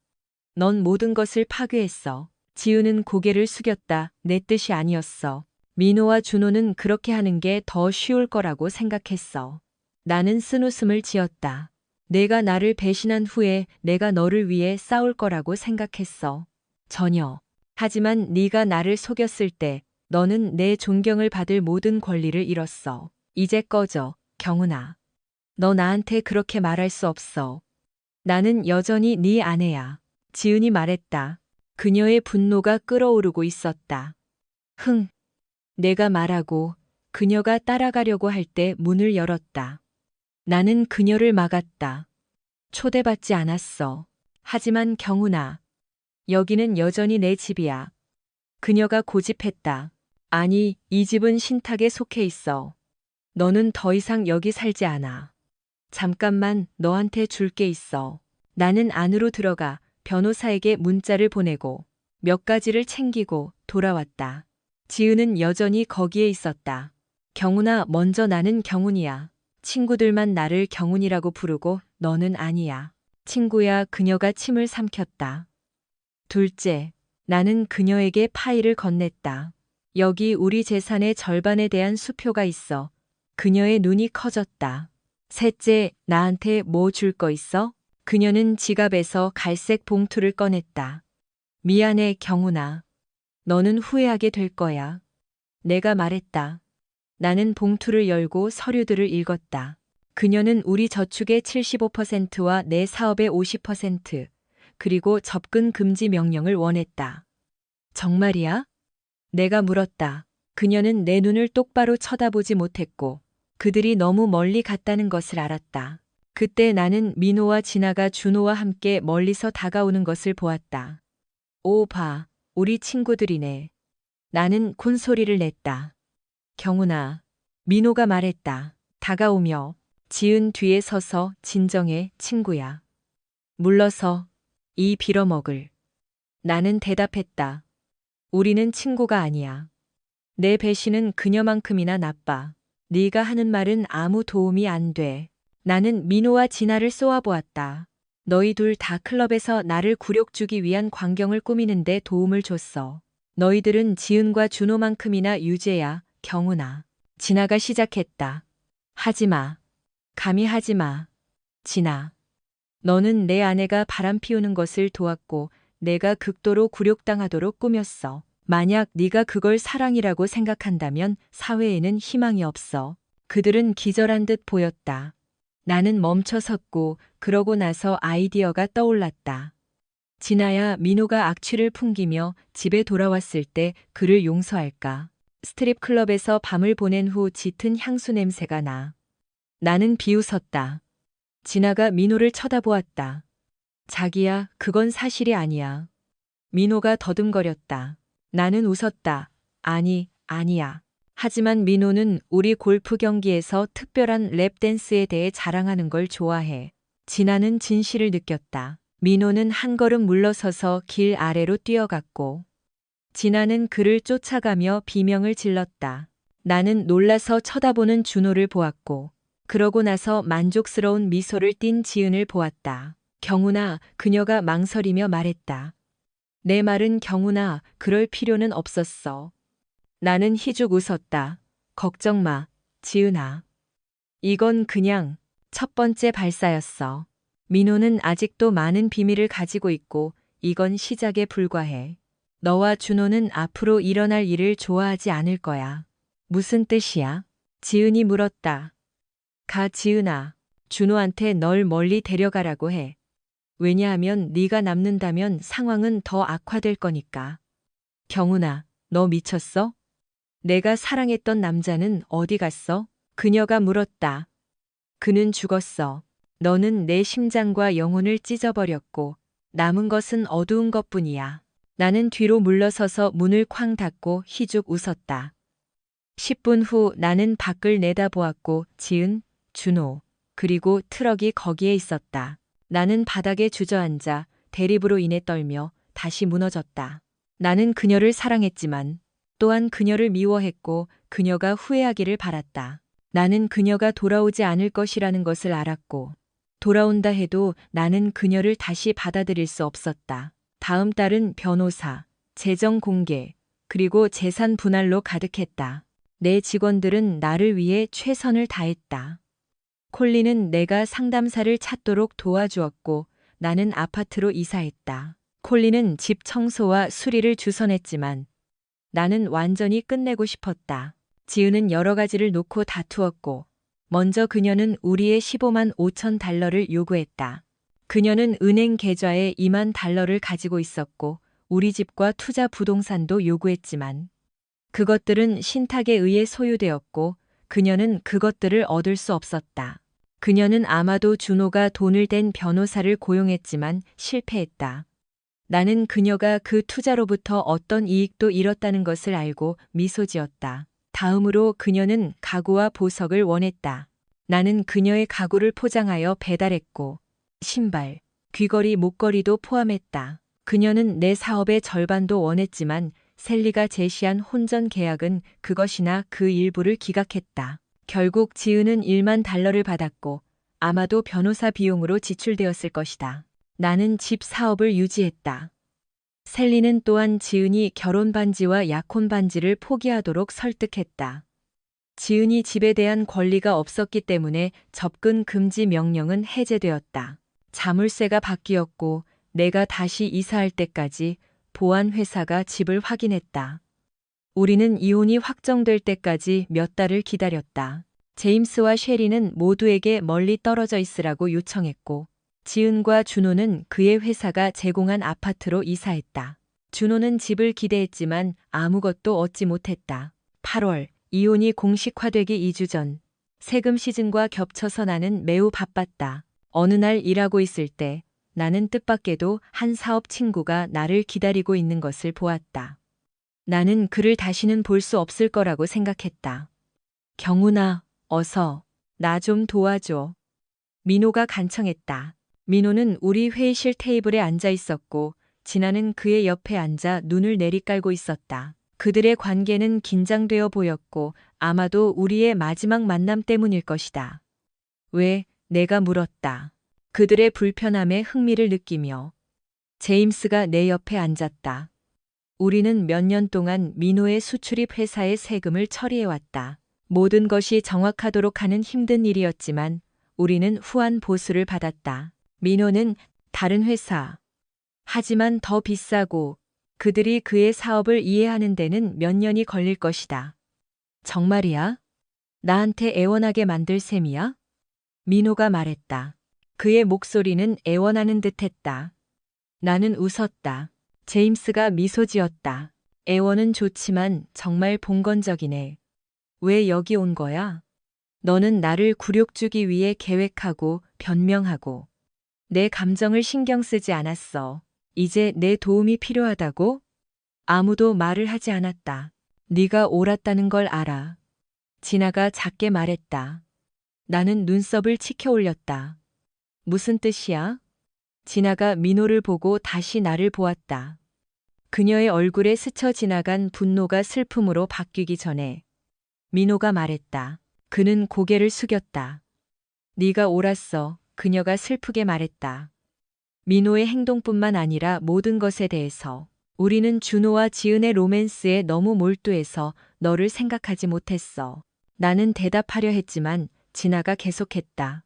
넌 모든 것을 파괴했어. 지우는 고개를 숙였다. 내 뜻이 아니었어. 민호와 준호는 그렇게 하는 게 더 쉬울 거라고 생각했어. 나는 쓴웃음을 지었다. 내가 나를 배신한 후에 내가 너를 위해 싸울 거라고 생각했어. 전혀. 하지만 네가 나를 속였을 때 너는 내 존경을 받을 모든 권리를 잃었어. 이제 꺼져, 경훈아. 너 나한테 그렇게 말할 수 없어. 나는 여전히 네 아내야. 지은이 말했다. 그녀의 분노가 끓어오르고 있었다. 흥. 내가 말하고 그녀가 따라가려고 할 때 문을 열었다. 나는 그녀를 막았다. 초대받지 않았어. 하지만 경훈아. 여기는 여전히 내 집이야. 그녀가 고집했다. 아니, 이 집은 신탁에 속해 있어. 너는 더 이상 여기 살지 않아. 잠깐만, 너한테 줄 게 있어. 나는 안으로 들어가 변호사에게 문자를 보내고 몇 가지를 챙기고 돌아왔다. 지은은 여전히 거기에 있었다. 경훈아, 먼저 나는 경훈이야. 친구들만 나를 경훈이라고 부르고 너는 아니야. 친구야, 그녀가 침을 삼켰다. 둘째, 나는 그녀에게 파일을 건넸다. 여기 우리 재산의 절반에 대한 수표가 있어. 그녀의 눈이 커졌다. 셋째, 나한테 뭐 줄 거 있어? 그녀는 지갑에서 갈색 봉투를 꺼냈다. 미안해, 경훈아. 너는 후회하게 될 거야. 내가 말했다. 나는 봉투를 열고 서류들을 읽었다. 그녀는 우리 저축의 75%와 내 사업의 50%, 그리고 접근 금지 명령을 원했다. 정말이야? 내가 물었다. 그녀는 내 눈을 똑바로 쳐다보지 못했고, 그들이 너무 멀리 갔다는 것을 알았다. 그때 나는 민호와 진아가 준호와 함께 멀리서 다가오는 것을 보았다. 오, 봐. 우리 친구들이네. 나는 곤소리를 냈다. 경훈아. 민호가 말했다. 다가오며 지은 뒤에 서서 진정해, 친구야. 물러서 이 빌어먹을. 나는 대답했다. 우리는 친구가 아니야. 내 배신은 그녀만큼이나 나빠. 네가 하는 말은 아무 도움이 안 돼. 나는 민호와 진아를 쏘아보았다. 너희 둘 다 클럽에서 나를 굴욕 주기 위한 광경을 꾸미는데 도움을 줬어. 너희들은 지은과 준호만큼이나 유죄야, 경훈아. 진아가 시작했다. 하지마. 감히 하지마. 진아. 너는 내 아내가 바람 피우는 것을 도왔고 내가 극도로 굴욕당하도록 꾸몄어. 만약 네가 그걸 사랑이라고 생각한다면 사회에는 희망이 없어. 그들은 기절한 듯 보였다. 나는 멈춰 섰고 그러고 나서 아이디어가 떠올랐다. 진아야, 민호가 악취를 풍기며 집에 돌아왔을 때 그를 용서할까? 스트립 클럽에서 밤을 보낸 후 짙은 향수 냄새가 나. 나는 비웃었다. 진아가 민호를 쳐다보았다. 자기야, 그건 사실이 아니야. 민호가 더듬거렸다. 나는 웃었다. 아니, 아니야. 하지만 민호는 우리 골프 경기에서 특별한 랩 댄스에 대해 자랑하는 걸 좋아해. 진아는 진실을 느꼈다. 민호는 한 걸음 물러서서 길 아래로 뛰어갔고, 진아는 그를 쫓아가며 비명을 질렀다. 나는 놀라서 쳐다보는 준호를 보았고, 그러고 나서 만족스러운 미소를 띤 지은을 보았다. 경훈아, 그녀가 망설이며 말했다. 내 말은 경훈아, 그럴 필요는 없었어. 나는 희죽 웃었다. 걱정 마, 지은아. 이건 그냥 첫 번째 발사였어. 민호는 아직도 많은 비밀을 가지고 있고 이건 시작에 불과해. 너와 준호는 앞으로 일어날 일을 좋아하지 않을 거야. 무슨 뜻이야? 지은이 물었다. 가, 지은아. 준호한테 널 멀리 데려가라고 해. 왜냐하면 네가 남는다면 상황은 더 악화될 거니까. 경훈아, 너 미쳤어? 내가 사랑했던 남자는 어디 갔어? 그녀가 물었다. 그는 죽었어. 너는 내 심장과 영혼을 찢어버렸고 남은 것은 어두운 것뿐이야. 나는 뒤로 물러서서 문을 쾅 닫고 희죽 웃었다. 10분 후 나는 밖을 내다보았고 지은, 준호, 그리고 트럭이 거기에 있었다. 나는 바닥에 주저앉아 대립으로 인해 떨며 다시 무너졌다. 나는 그녀를 사랑했지만 또한 그녀를 미워했고 그녀가 후회하기를 바랐다. 나는 그녀가 돌아오지 않을 것이라는 것을 알았고 돌아온다 해도 나는 그녀를 다시 받아들일 수 없었다. 다음 달은 변호사, 재정 공개, 그리고 재산 분할로 가득했다. 내 직원들은 나를 위해 최선을 다했다. 콜린은 내가 상담사를 찾도록 도와주었고 나는 아파트로 이사했다. 콜린은 집 청소와 수리를 주선했지만 나는 완전히 끝내고 싶었다. 지은은 여러 가지를 놓고 다투었고 먼저 그녀는 우리의 15만 5천 달러를 요구했다. 그녀는 은행 계좌에 2만 달러를 가지고 있었고 우리 집과 투자 부동산도 요구했지만 그것들은 신탁에 의해 소유되었고 그녀는 그것들을 얻을 수 없었다. 그녀는 아마도 준호가 돈을 댄 변호사를 고용했지만 실패했다. 나는 그녀가 그 투자로부터 어떤 이익도 잃었다는 것을 알고 미소 지었다. 다음으로 그녀는 가구와 보석을 원했다. 나는 그녀의 가구를 포장하여 배달했고, 신발, 귀걸이, 목걸이도 포함했다. 그녀는 내 사업의 절반도 원했지만 셀리가 제시한 혼전 계약은 그것이나 그 일부를 기각했다. 결국 지은은 1만 달러를 받았고 아마도 변호사 비용으로 지출되었을 것이다. 나는 집 사업을 유지했다. 셀리는 또한 지은이 결혼 반지와 약혼 반지를 포기하도록 설득했다. 지은이 집에 대한 권리가 없었기 때문에 접근 금지 명령은 해제되었다. 자물쇠가 바뀌었고 내가 다시 이사할 때까지 보안 회사가 집을 확인했다. 우리는 이혼이 확정될 때까지 몇 달을 기다렸다. 제임스와 쉐리는 모두에게 멀리 떨어져 있으라고 요청했고, 지은과 준호는 그의 회사가 제공한 아파트로 이사했다. 준호는 집을 기대했지만 아무것도 얻지 못했다. 8월, 이혼이 공식화되기 2주 전, 세금 시즌과 겹쳐서 나는 매우 바빴다. 어느 날 일하고 있을 때 나는 뜻밖에도 한 사업 친구가 나를 기다리고 있는 것을 보았다. 나는 그를 다시는 볼 수 없을 거라고 생각했다. 경훈아, 어서, 나 좀 도와줘. 민호가 간청했다. 민호는 우리 회의실 테이블에 앉아 있었고, 진아는 그의 옆에 앉아 눈을 내리깔고 있었다. 그들의 관계는 긴장되어 보였고, 아마도 우리의 마지막 만남 때문일 것이다. 왜? 내가 물었다. 그들의 불편함에 흥미를 느끼며. 제임스가 내 옆에 앉았다. 우리는 몇 년 동안 민호의 수출입 회사의 세금을 처리해왔다. 모든 것이 정확하도록 하는 힘든 일이었지만 우리는 후한 보수를 받았다. 민호는 다른 회사. 하지만 더 비싸고 그들이 그의 사업을 이해하는 데는 몇 년이 걸릴 것이다. 정말이야? 나한테 애원하게 만들 셈이야? 민호가 말했다. 그의 목소리는 애원하는 듯했다. 나는 웃었다. 제임스가 미소 지었다. 애원은 좋지만 정말 봉건적이네. 왜 여기 온 거야? 너는 나를 굴욕 주기 위해 계획하고 변명하고 내 감정을 신경 쓰지 않았어. 이제 내 도움이 필요하다고? 아무도 말을 하지 않았다. 네가 옳았다는 걸 알아. 진아가 작게 말했다. 나는 눈썹을 치켜 올렸다. 무슨 뜻이야? 진아가 민호를 보고 다시 나를 보았다. 그녀의 얼굴에 스쳐 지나간 분노가 슬픔으로 바뀌기 전에 민호가 말했다. 그는 고개를 숙였다. 네가 옳았어. 그녀가 슬프게 말했다. 민호의 행동뿐만 아니라 모든 것에 대해서. 우리는 준호와 지은의 로맨스에 너무 몰두해서 너를 생각하지 못했어. 나는 대답하려 했지만 진아가 계속했다.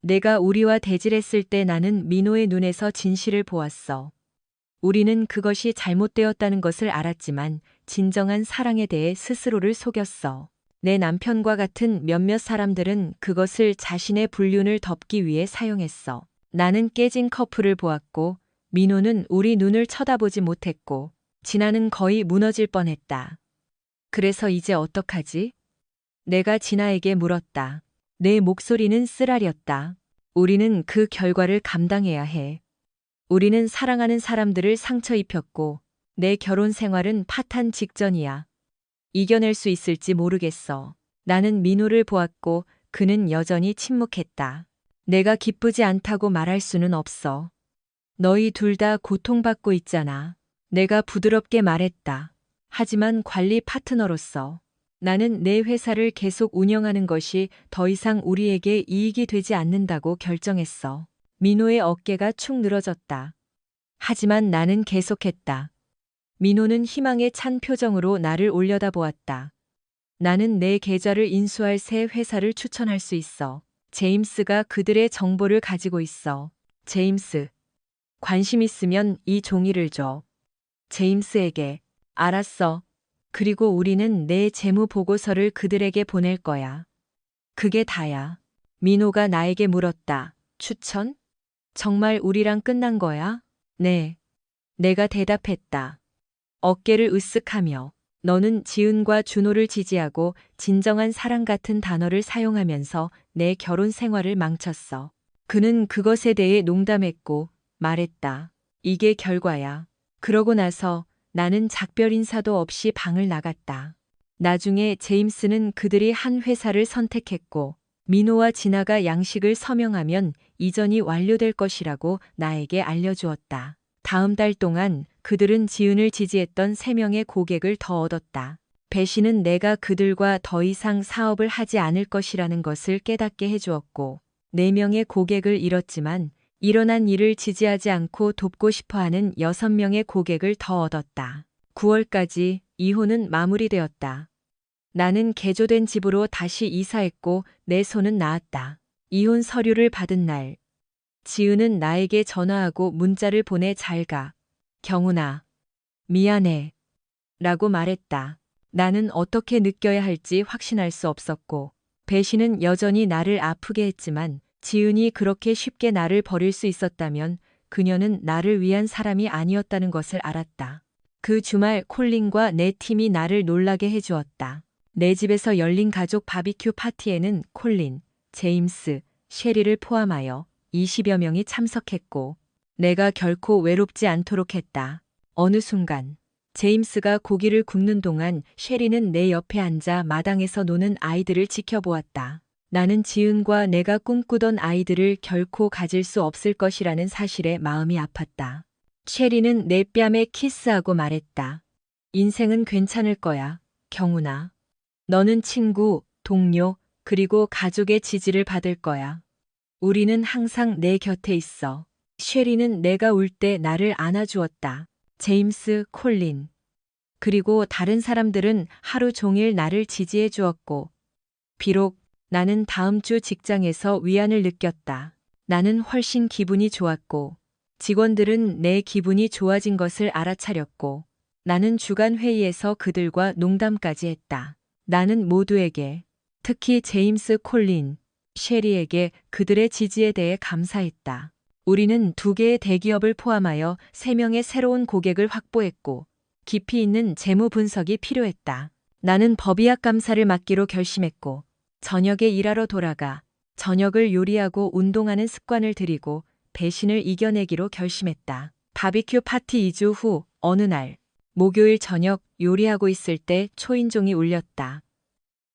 내가 우리와 대질했을 때 나는 민호의 눈에서 진실을 보았어. 우리는 그것이 잘못되었다는 것을 알았지만 진정한 사랑에 대해 스스로를 속였어. 내 남편과 같은 몇몇 사람들은 그것을 자신의 불륜을 덮기 위해 사용했어. 나는 깨진 커플을 보았고 민호는 우리 눈을 쳐다보지 못했고 진아는 거의 무너질 뻔했다. 그래서 이제 어떡하지? 내가 진아에게 물었다. 내 목소리는 쓰라렸다. 우리는 그 결과를 감당해야 해. 우리는 사랑하는 사람들을 상처 입혔고 내 결혼 생활은 파탄 직전이야. 이겨낼 수 있을지 모르겠어. 나는 민호를 보았고 그는 여전히 침묵했다. 내가 기쁘지 않다고 말할 수는 없어. 너희 둘 다 고통받고 있잖아. 내가 부드럽게 말했다. 하지만 관리 파트너로서 나는 내 회사를 계속 운영하는 것이 더 이상 우리에게 이익이 되지 않는다고 결정했어. 민호의 어깨가 축 늘어졌다. 하지만 나는 계속했다. 민호는 희망에 찬 표정으로 나를 올려다보았다. 나는 내 계좌를 인수할 새 회사를 추천할 수 있어. 제임스가 그들의 정보를 가지고 있어. 제임스, 관심 있으면 이 종이를 줘. 제임스에게. 알았어. 그리고 우리는 내 재무 보고서를 그들에게 보낼 거야. 그게 다야. 민호가 나에게 물었다. 추천? 정말 우리랑 끝난 거야? 네. 내가 대답했다. 어깨를 으쓱하며. 너는 지은과 준호를 지지하고 진정한 사랑 같은 단어를 사용하면서 내 결혼 생활을 망쳤어. 그는 그것에 대해 농담했고 말했다. 이게 결과야. 그러고 나서 나는 작별 인사도 없이 방을 나갔다. 나중에 제임스는 그들이 한 회사를 선택했고 민호와 진아가 양식을 서명하면 이전이 완료될 것이라고 나에게 알려주었다. 다음 달 동안 그들은 지은을 지지했던 3명의 고객을 더 얻었다. 배신은 내가 그들과 더 이상 사업을 하지 않을 것이라는 것을 깨닫게 해주었고 4명의 고객을 잃었지만 일어난 일을 지지하지 않고 돕고 싶어하는 6명의 고객을 더 얻었다. 9월까지 이혼은 마무리되었다. 나는 개조된 집으로 다시 이사했고 내 손은 나았다. 이혼 서류를 받은 날, 지은은 나에게 전화하고 문자를 보내 잘 가. 경훈아, 미안해. 라고 말했다. 나는 어떻게 느껴야 할지 확신할 수 없었고, 배신은 여전히 나를 아프게 했지만, 지은이 그렇게 쉽게 나를 버릴 수 있었다면 그녀는 나를 위한 사람이 아니었다는 것을 알았다. 그 주말 콜린과 내 팀이 나를 놀라게 해주었다. 내 집에서 열린 가족 바비큐 파티에는 콜린, 제임스, 셰리를 포함하여 20여 명이 참석했고 내가 결코 외롭지 않도록 했다. 어느 순간 제임스가 고기를 굽는 동안 셰리는 내 옆에 앉아 마당에서 노는 아이들을 지켜보았다. 나는 지은과 내가 꿈꾸던 아이들을 결코 가질 수 없을 것이라는 사실에 마음이 아팠다. 셰리는 내 뺨에 키스하고 말했다. 인생은 괜찮을 거야, 경훈아. 너는 친구, 동료, 그리고 가족의 지지를 받을 거야. 우리는 항상 내 곁에 있어. 셰리는 내가 울 때 나를 안아주었다. 제임스, 콜린, 그리고 다른 사람들은 하루 종일 나를 지지해 주었고, 비록 나는 다음 주 직장에서 위안을 느꼈다. 나는 훨씬 기분이 좋았고, 직원들은 내 기분이 좋아진 것을 알아차렸고, 나는 주간 회의에서 그들과 농담까지 했다. 나는 모두에게, 특히 제임스, 콜린, 셰리에게 그들의 지지에 대해 감사했다. 우리는 2개의 대기업을 포함하여 3명의 새로운 고객을 확보했고, 깊이 있는 재무 분석이 필요했다. 나는 법의학 감사를 맡기로 결심했고, 저녁에 일하러 돌아가 저녁을 요리하고 운동하는 습관을 들이고 배신을 이겨내기로 결심했다. 바비큐 파티 2주 후 어느 날, 목요일 저녁 요리하고 있을 때 초인종이 울렸다.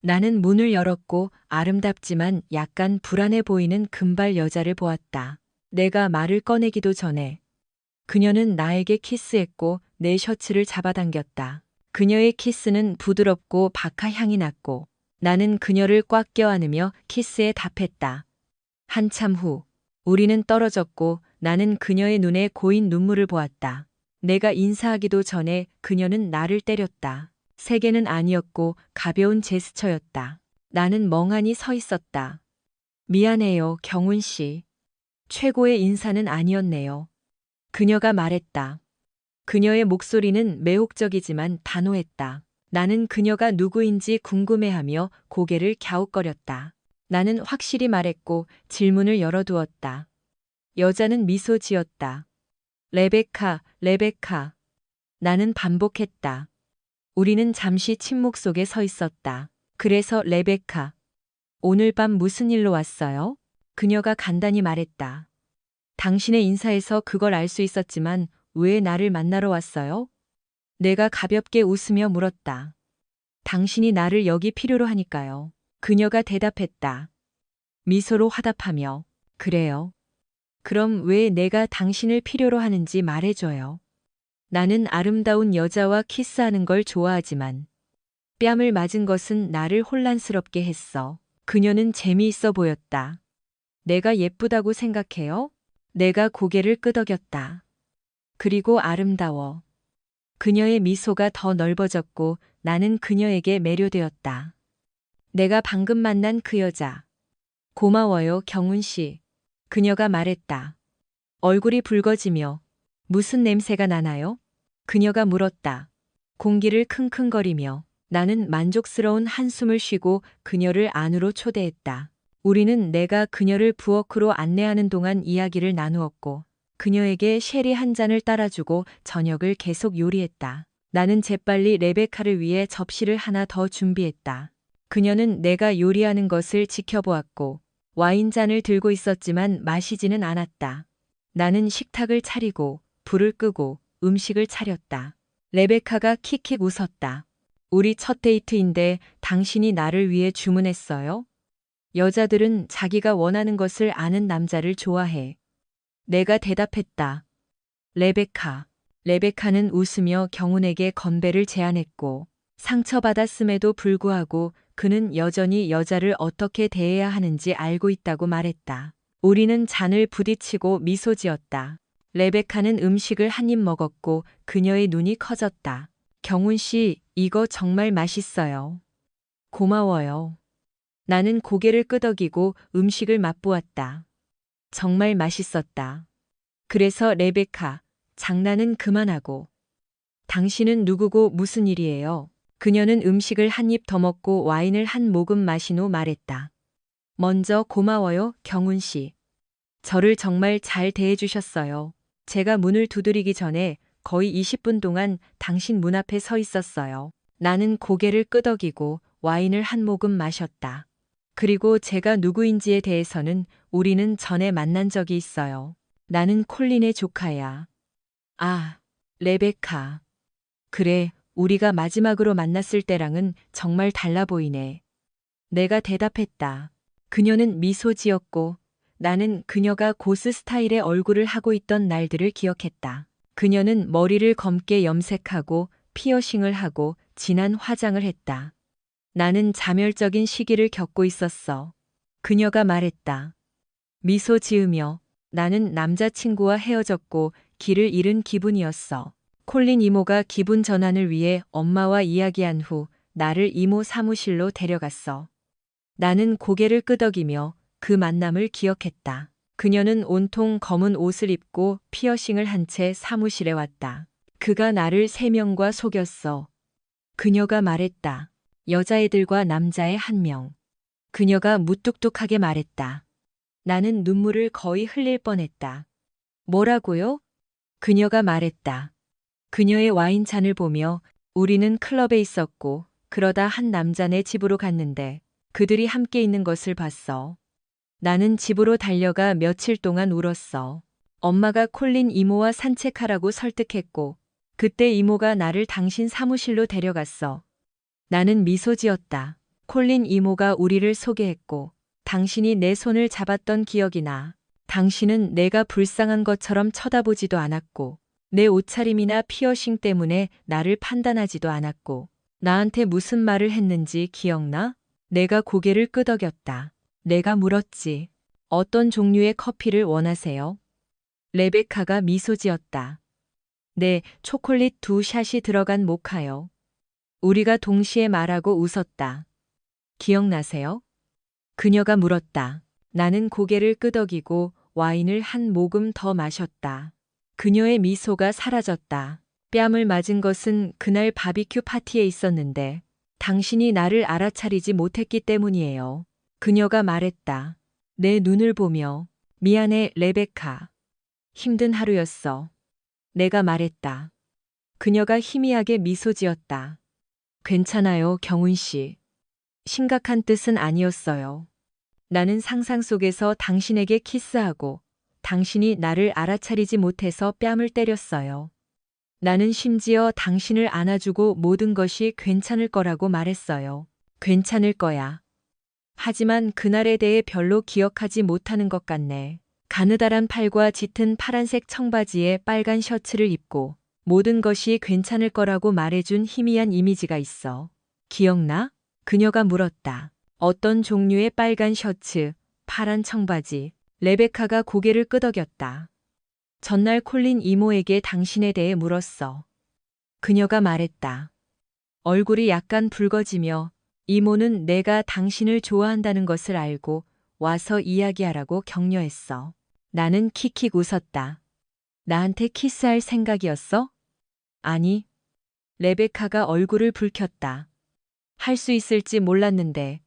나는 문을 열었고 아름답지만 약간 불안해 보이는 금발 여자를 보았다. 내가 말을 꺼내기도 전에 그녀는 나에게 키스했고 내 셔츠를 잡아당겼다. 그녀의 키스는 부드럽고 박하 향이 났고 나는 그녀를 꽉 껴안으며 키스에 답했다. 한참 후 우리는 떨어졌고 나는 그녀의 눈에 고인 눈물을 보았다. 내가 인사하기도 전에 그녀는 나를 때렸다. 세게는 아니었고 가벼운 제스처였다. 나는 멍하니 서 있었다. 미안해요, 경훈 씨. 최고의 인사는 아니었네요. 그녀가 말했다. 그녀의 목소리는 매혹적이지만 단호했다. 나는 그녀가 누구인지 궁금해하며 고개를 갸웃거렸다. 나는 확실히 말했고 질문을 열어두었다. 여자는 미소 지었다. 레베카, 레베카. 나는 반복했다. 우리는 잠시 침묵 속에 서 있었다. 그래서 레베카, 오늘 밤 무슨 일로 왔어요? 그녀가 간단히 말했다. 당신의 인사에서 그걸 알 수 있었지만 왜 나를 만나러 왔어요? 내가 가볍게 웃으며 물었다. 당신이 나를 여기 필요로 하니까요. 그녀가 대답했다. 미소로 화답하며, 그래요. 그럼 왜 내가 당신을 필요로 하는지 말해줘요. 나는 아름다운 여자와 키스하는 걸 좋아하지만 뺨을 맞은 것은 나를 혼란스럽게 했어. 그녀는 재미있어 보였다. 내가 예쁘다고 생각해요? 내가 고개를 끄덕였다. 그리고 아름다워. 그녀의 미소가 더 넓어졌고 나는 그녀에게 매료되었다. 내가 방금 만난 그 여자. 고마워요, 경훈 씨. 그녀가 말했다. 얼굴이 붉어지며 무슨 냄새가 나나요? 그녀가 물었다. 공기를 킁킁거리며 나는 만족스러운 한숨을 쉬고 그녀를 안으로 초대했다. 우리는 내가 그녀를 부엌으로 안내하는 동안 이야기를 나누었고 그녀에게 쉐리 한 잔을 따라주고 저녁을 계속 요리했다. 나는 재빨리 레베카를 위해 접시를 하나 더 준비했다. 그녀는 내가 요리하는 것을 지켜보았고 와인잔을 들고 있었지만 마시지는 않았다. 나는 식탁을 차리고 불을 끄고 음식을 차렸다. 레베카가 킥킥 웃었다. 우리 첫 데이트인데 당신이 나를 위해 주문했어요? 여자들은 자기가 원하는 것을 아는 남자를 좋아해. 내가 대답했다. 레베카. 레베카는 웃으며 경훈에게 건배를 제안했고, 상처받았음에도 불구하고 그는 여전히 여자를 어떻게 대해야 하는지 알고 있다고 말했다. 우리는 잔을 부딪히고 미소 지었다. 레베카는 음식을 한 입 먹었고 그녀의 눈이 커졌다. 경훈 씨, 이거 정말 맛있어요. 고마워요. 나는 고개를 끄덕이고 음식을 맛보았다. 정말 맛있었다. 그래서 레베카, 장난은 그만하고. 당신은 누구고 무슨 일이에요? 그녀는 음식을 한 입 더 먹고 와인을 한 모금 마신 후 말했다. 먼저 고마워요, 경훈 씨. 저를 정말 잘 대해주셨어요. 제가 문을 두드리기 전에 거의 20분 동안 당신 문 앞에 서 있었어요. 나는 고개를 끄덕이고 와인을 한 모금 마셨다. 그리고 제가 누구인지에 대해서는 우리는 전에 만난 적이 있어요. 나는 콜린의 조카야. 아, 레베카. 그래, 우리가 마지막으로 만났을 때랑은 정말 달라 보이네. 내가 대답했다. 그녀는 미소 지었고 나는 그녀가 고스 스타일의 얼굴을 하고 있던 날들을 기억했다. 그녀는 머리를 검게 염색하고 피어싱을 하고 진한 화장을 했다. 나는 자멸적인 시기를 겪고 있었어. 그녀가 말했다. 미소 지으며 나는 남자친구와 헤어졌고 길을 잃은 기분이었어. 콜린 이모가 기분 전환을 위해 엄마와 이야기한 후 나를 이모 사무실로 데려갔어. 나는 고개를 끄덕이며 그 만남을 기억했다. 그녀는 온통 검은 옷을 입고 피어싱을 한 채 사무실에 왔다. 그가 나를 3명과 속였어. 그녀가 말했다. 여자애들과 남자애 1명. 그녀가 무뚝뚝하게 말했다. 나는 눈물을 거의 흘릴 뻔했다. 뭐라고요? 그녀가 말했다. 그녀의 와인잔을 보며 우리는 클럽에 있었고 그러다 한 남자네 집으로 갔는데 그들이 함께 있는 것을 봤어. 나는 집으로 달려가 며칠 동안 울었어. 엄마가 콜린 이모와 산책하라고 설득했고 그때 이모가 나를 당신 사무실로 데려갔어. 나는 미소 지었다. 콜린 이모가 우리를 소개했고 당신이 내 손을 잡았던 기억이 나. 당신은 내가 불쌍한 것처럼 쳐다보지도 않았고 내 옷차림이나 피어싱 때문에 나를 판단하지도 않았고 나한테 무슨 말을 했는지 기억나? 내가 고개를 끄덕였다. 내가 물었지. 어떤 종류의 커피를 원하세요? 레베카가 미소 지었다. 네, 초콜릿 2샷이 들어간 모카요. 우리가 동시에 말하고 웃었다. 기억나세요? 그녀가 물었다. 나는 고개를 끄덕이고 와인을 한 모금 더 마셨다. 그녀의 미소가 사라졌다. 뺨을 맞은 것은 그날 바비큐 파티에 있었는데 당신이 나를 알아차리지 못했기 때문이에요. 그녀가 말했다. 내 눈을 보며 미안해, 레베카. 힘든 하루였어. 내가 말했다. 그녀가 희미하게 미소 지었다. 괜찮아요, 경훈 씨. 심각한 뜻은 아니었어요. 나는 상상 속에서 당신에게 키스하고 당신이 나를 알아차리지 못해서 뺨을 때렸어요. 나는 심지어 당신을 안아주고 모든 것이 괜찮을 거라고 말했어요. 괜찮을 거야. 하지만 그날에 대해 별로 기억하지 못하는 것 같네. 가느다란 팔과 짙은 파란색 청바지에 빨간 셔츠를 입고 모든 것이 괜찮을 거라고 말해준 희미한 이미지가 있어. 기억나? 그녀가 물었다. 어떤 종류의 빨간 셔츠, 파란 청바지. 레베카가 고개를 끄덕였다. 전날 콜린 이모에게 당신에 대해 물었어. 그녀가 말했다. 얼굴이 약간 붉어지며 이모는 내가 당신을 좋아한다는 것을 알고 와서 이야기하라고 격려했어. 나는 킥킥 웃었다. 나한테 키스할 생각이었어? 아니. 레베카가 얼굴을 붉혔다. 할 수 있을지 몰랐는데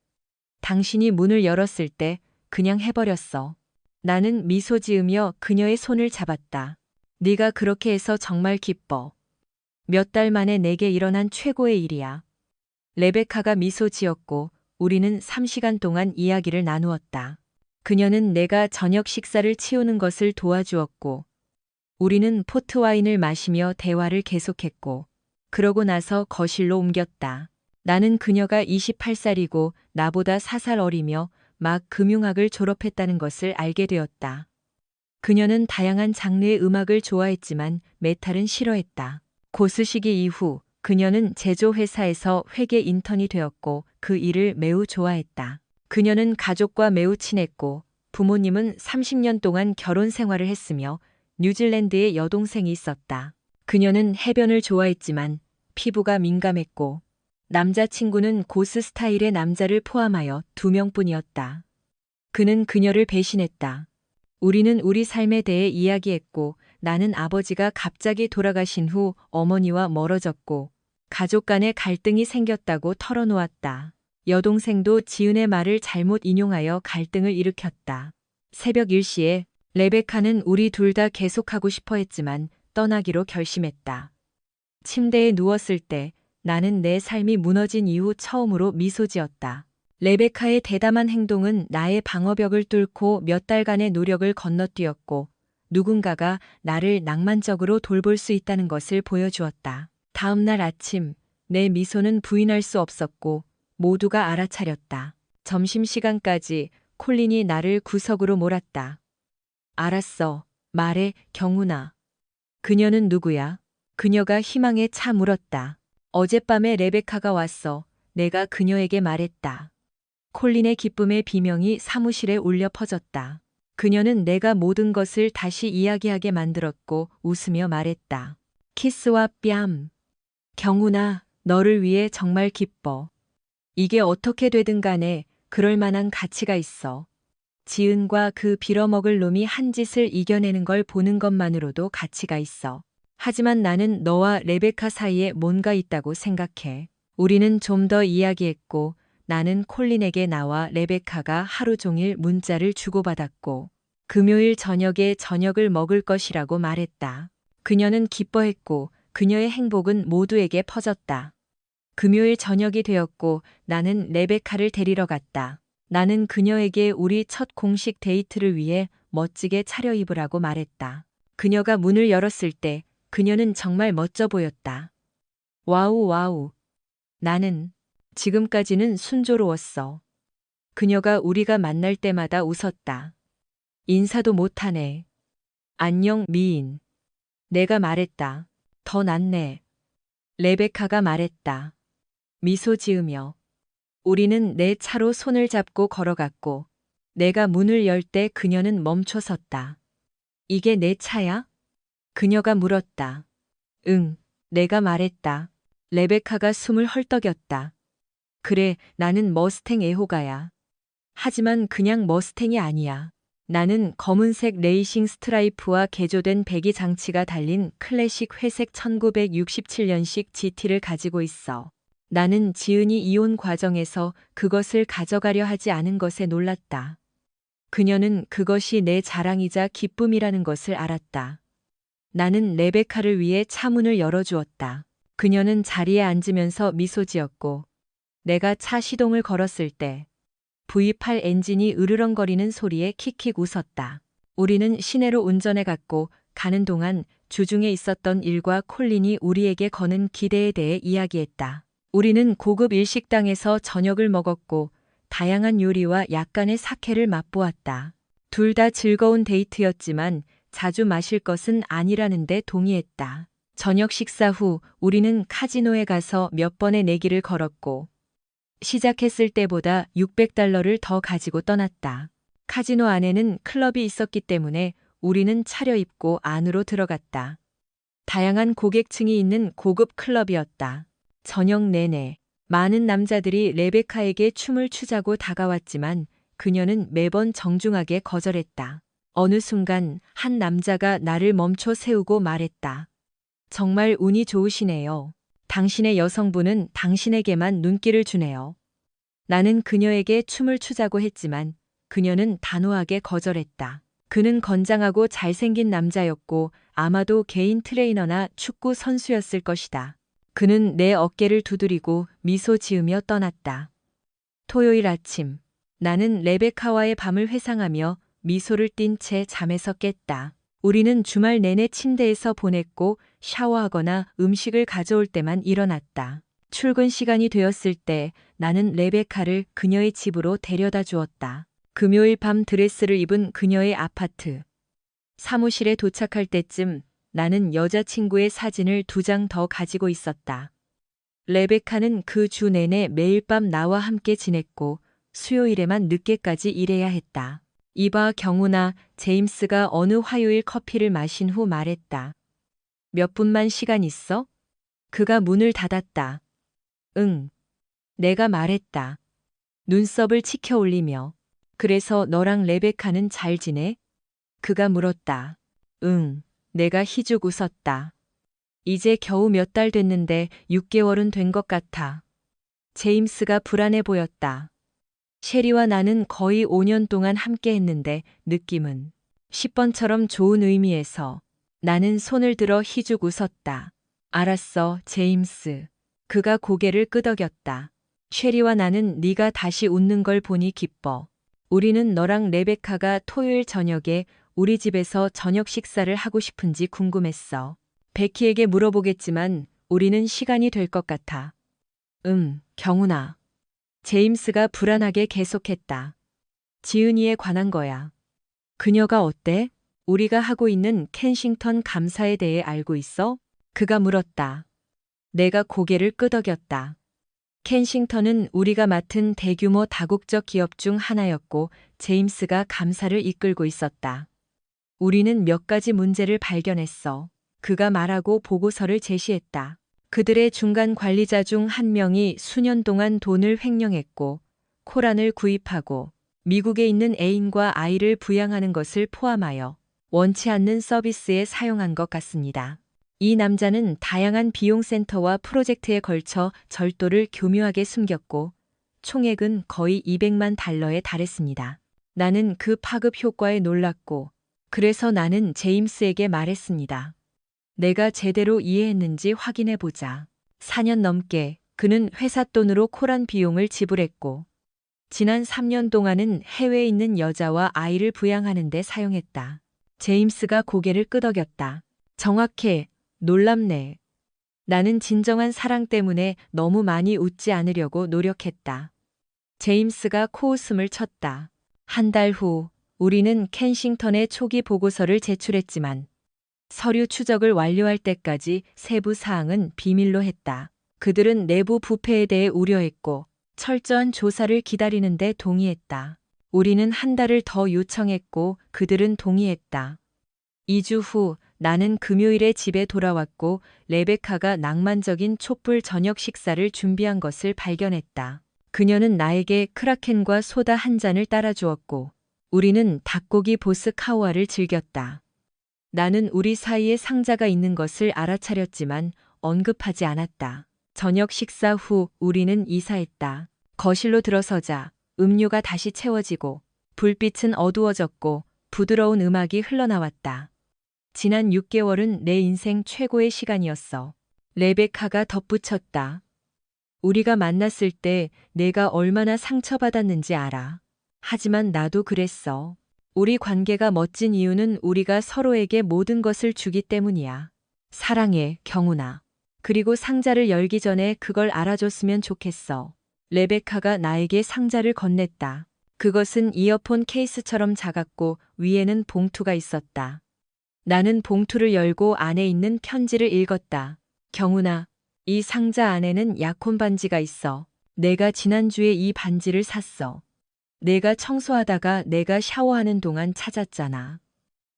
당신이 문을 열었을 때 그냥 해버렸어. 나는 미소 지으며 그녀의 손을 잡았다. 네가 그렇게 해서 정말 기뻐. 몇 달 만에 내게 일어난 최고의 일이야. 레베카가 미소 지었고 우리는 3시간 동안 이야기를 나누었다. 그녀는 내가 저녁 식사를 치우는 것을 도와주었고 우리는 포트와인을 마시며 대화를 계속했고, 그러고 나서 거실로 옮겼다. 나는 그녀가 28살이고 나보다 4살 어리며 막 금융학을 졸업했다는 것을 알게 되었다. 그녀는 다양한 장르의 음악을 좋아했지만 메탈은 싫어했다. 고스 시기 이후 그녀는 제조회사에서 회계 인턴이 되었고 그 일을 매우 좋아했다. 그녀는 가족과 매우 친했고 부모님은 30년 동안 결혼 생활을 했으며 뉴질랜드에 여동생이 있었다. 그녀는 해변을 좋아했지만 피부가 민감했고 남자친구는 고스 스타일의 남자를 포함하여 2명뿐이었다. 그는 그녀를 배신했다. 우리는 우리 삶에 대해 이야기했고 나는 아버지가 갑자기 돌아가신 후 어머니와 멀어졌고 가족 간의 갈등이 생겼다고 털어놓았다. 여동생도 지은의 말을 잘못 인용하여 갈등을 일으켰다. 새벽 1시에 레베카는 우리 둘 다 계속하고 싶어 했지만 떠나기로 결심했다. 침대에 누웠을 때 나는 내 삶이 무너진 이후 처음으로 미소 지었다. 레베카의 대담한 행동은 나의 방어벽을 뚫고 몇 달간의 노력을 건너뛰었고 누군가가 나를 낭만적으로 돌볼 수 있다는 것을 보여주었다. 다음 날 아침 내 미소는 부인할 수 없었고 모두가 알아차렸다. 점심시간까지 콜린이 나를 구석으로 몰았다. 알았어. 말해, 경훈아. 그녀는 누구야? 그녀가 희망에 차 물었다. 어젯밤에 레베카가 왔어. 내가 그녀에게 말했다. 콜린의 기쁨의 비명이 사무실에 울려 퍼졌다. 그녀는 내가 모든 것을 다시 이야기하게 만들었고 웃으며 말했다. 키스와 뺨. 경훈아, 너를 위해 정말 기뻐. 이게 어떻게 되든 간에 그럴 만한 가치가 있어. 지은과 그 빌어먹을 놈이 한 짓을 이겨내는 걸 보는 것만으로도 가치가 있어. 하지만 나는 너와 레베카 사이에 뭔가 있다고 생각해. 우리는 좀 더 이야기했고 나는 콜린에게 나와 레베카가 하루 종일 문자를 주고받았고 금요일 저녁에 저녁을 먹을 것이라고 말했다. 그녀는 기뻐했고 그녀의 행복은 모두에게 퍼졌다. 금요일 저녁이 되었고 나는 레베카를 데리러 갔다. 나는 그녀에게 우리 첫 공식 데이트를 위해 멋지게 차려입으라고 말했다. 그녀가 문을 열었을 때 그녀는 정말 멋져 보였다. 와우 와우. 나는 지금까지는 순조로웠어. 그녀가 우리가 만날 때마다 웃었다. 인사도 못하네. 안녕 미인. 내가 말했다. 더 낫네. 레베카가 말했다. 미소 지으며. 우리는 내 차로 손을 잡고 걸어갔고 내가 문을 열 때 그녀는 멈춰 섰다. 이게 내 차야? 그녀가 물었다. 응, 내가 말했다. 레베카가 숨을 헐떡였다. 그래, 나는 머스탱 애호가야. 하지만 그냥 머스탱이 아니야. 나는 검은색 레이싱 스트라이프와 개조된 배기 장치가 달린 클래식 회색 1967년식 GT를 가지고 있어. 나는 지은이 이혼 과정에서 그것을 가져가려 하지 않은 것에 놀랐다. 그녀는 그것이 내 자랑이자 기쁨이라는 것을 알았다. 나는 레베카를 위해 차 문을 열어주었다. 그녀는 자리에 앉으면서 미소 지었고 내가 차 시동을 걸었을 때 V8 엔진이 으르렁거리는 소리에 킥킥 웃었다. 우리는 시내로 운전해 갔고 가는 동안 주중에 있었던 일과 콜린이 우리에게 거는 기대에 대해 이야기했다. 우리는 고급 일식당에서 저녁을 먹었고 다양한 요리와 약간의 사케를 맛보았다. 둘 다 즐거운 데이트였지만 자주 마실 것은 아니라는 데 동의했다. 저녁 식사 후 우리는 카지노에 가서 몇 번의 내기를 걸었고 시작했을 때보다 $600를 더 가지고 떠났다. 카지노 안에는 클럽이 있었기 때문에 우리는 차려입고 안으로 들어갔다. 다양한 고객층이 있는 고급 클럽이었다. 저녁 내내 많은 남자들이 레베카에게 춤을 추자고 다가왔지만 그녀는 매번 정중하게 거절했다. 어느 순간 한 남자가 나를 멈춰 세우고 말했다. 정말 운이 좋으시네요. 당신의 여성분은 당신에게만 눈길을 주네요. 나는 그녀에게 춤을 추자고 했지만 그녀는 단호하게 거절했다. 그는 건장하고 잘생긴 남자였고 아마도 개인 트레이너나 축구 선수였을 것이다. 그는 내 어깨를 두드리고 미소 지으며 떠났다. 토요일 아침, 나는 레베카와의 밤을 회상하며 미소를 띤 채 잠에서 깼다. 우리는 주말 내내 침대에서 보냈고 샤워하거나 음식을 가져올 때만 일어났다. 출근 시간이 되었을 때 나는 레베카를 그녀의 집으로 데려다 주었다. 금요일 밤 드레스를 입은 그녀의 아파트. 사무실에 도착할 때쯤 나는 여자친구의 사진을 2장 더 가지고 있었다. 레베카는 그 주 내내 매일 밤 나와 함께 지냈고 수요일에만 늦게까지 일해야 했다. 이봐 경훈아, 제임스가 어느 화요일 커피를 마신 후 말했다. 몇 분만 시간 있어? 그가 문을 닫았다. 응. 내가 말했다. 눈썹을 치켜 올리며. 그래서 너랑 레베카는 잘 지내? 그가 물었다. 응. 내가 희죽 웃었다. 이제 겨우 몇 달 됐는데 6개월은 된 것 같아. 제임스가 불안해 보였다. 셰리와 나는 거의 5년 동안 함께 했는데 느낌은 10번처럼 좋은 의미에서. 나는 손을 들어 희죽 웃었다. 알았어, 제임스. 그가 고개를 끄덕였다. 셰리와 나는 네가 다시 웃는 걸 보니 기뻐. 우리는 너랑 레베카가 토요일 저녁에 우리 집에서 저녁 식사를 하고 싶은지 궁금했어. 베키에게 물어보겠지만 우리는 시간이 될 것 같아. 경훈아. 제임스가 불안하게 계속했다. 지은이에 관한 거야. 그녀가 어때? 우리가 하고 있는 켄싱턴 감사에 대해 알고 있어? 그가 물었다. 내가 고개를 끄덕였다. 켄싱턴은 우리가 맡은 대규모 다국적 기업 중 하나였고 제임스가 감사를 이끌고 있었다. 우리는 몇 가지 문제를 발견했어. 그가 말하고 보고서를 제시했다. 그들의 중간 관리자 중 한 명이 수년 동안 돈을 횡령했고 코란을 구입하고 미국에 있는 애인과 아이를 부양하는 것을 포함하여 원치 않는 서비스에 사용한 것 같습니다. 이 남자는 다양한 비용센터와 프로젝트에 걸쳐 절도를 교묘하게 숨겼고 총액은 거의 200만 달러에 달했습니다. 나는 그 파급 효과에 놀랐고 그래서 나는 제임스에게 말했습니다. 내가 제대로 이해했는지 확인해 보자. 4년 넘게 그는 회사 돈으로 코란 비용을 지불했고 지난 3년 동안은 해외에 있는 여자와 아이를 부양하는 데 사용했다. 제임스가 고개를 끄덕였다. 정확해. 놀랍네. 나는 진정한 사랑 때문에 너무 많이 웃지 않으려고 노력했다. 제임스가 코웃음을 쳤다. 한 달 후 우리는 켄싱턴의 초기 보고서를 제출했지만 서류 추적을 완료할 때까지 세부 사항은 비밀로 했다. 그들은 내부 부패에 대해 우려했고 철저한 조사를 기다리는데 동의했다. 우리는 한 달을 더 요청했고 그들은 동의했다. 2주 후 나는 금요일에 집에 돌아왔고 레베카가 낭만적인 촛불 저녁 식사를 준비한 것을 발견했다. 그녀는 나에게 크라켄과 소다 한 잔을 따라주었고 우리는 닭고기 보스 카우아를 즐겼다. 나는 우리 사이에 상자가 있는 것을 알아차렸지만 언급하지 않았다. 저녁 식사 후 우리는 이사했다. 거실로 들어서자 음료가 다시 채워지고 불빛은 어두워졌고 부드러운 음악이 흘러나왔다. 지난 6개월은 내 인생 최고의 시간이었어. 레베카가 덧붙였다. 우리가 만났을 때 내가 얼마나 상처받았는지 알아. 하지만 나도 그랬어. 우리 관계가 멋진 이유는 우리가 서로에게 모든 것을 주기 때문이야. 사랑해, 경훈아. 그리고 상자를 열기 전에 그걸 알아줬으면 좋겠어. 레베카가 나에게 상자를 건넸다. 그것은 이어폰 케이스처럼 작았고 위에는 봉투가 있었다. 나는 봉투를 열고 안에 있는 편지를 읽었다. 경훈아, 이 상자 안에는 약혼 반지가 있어. 내가 지난주에 이 반지를 샀어. 내가 청소하다가 내가 샤워하는 동안 찾았잖아.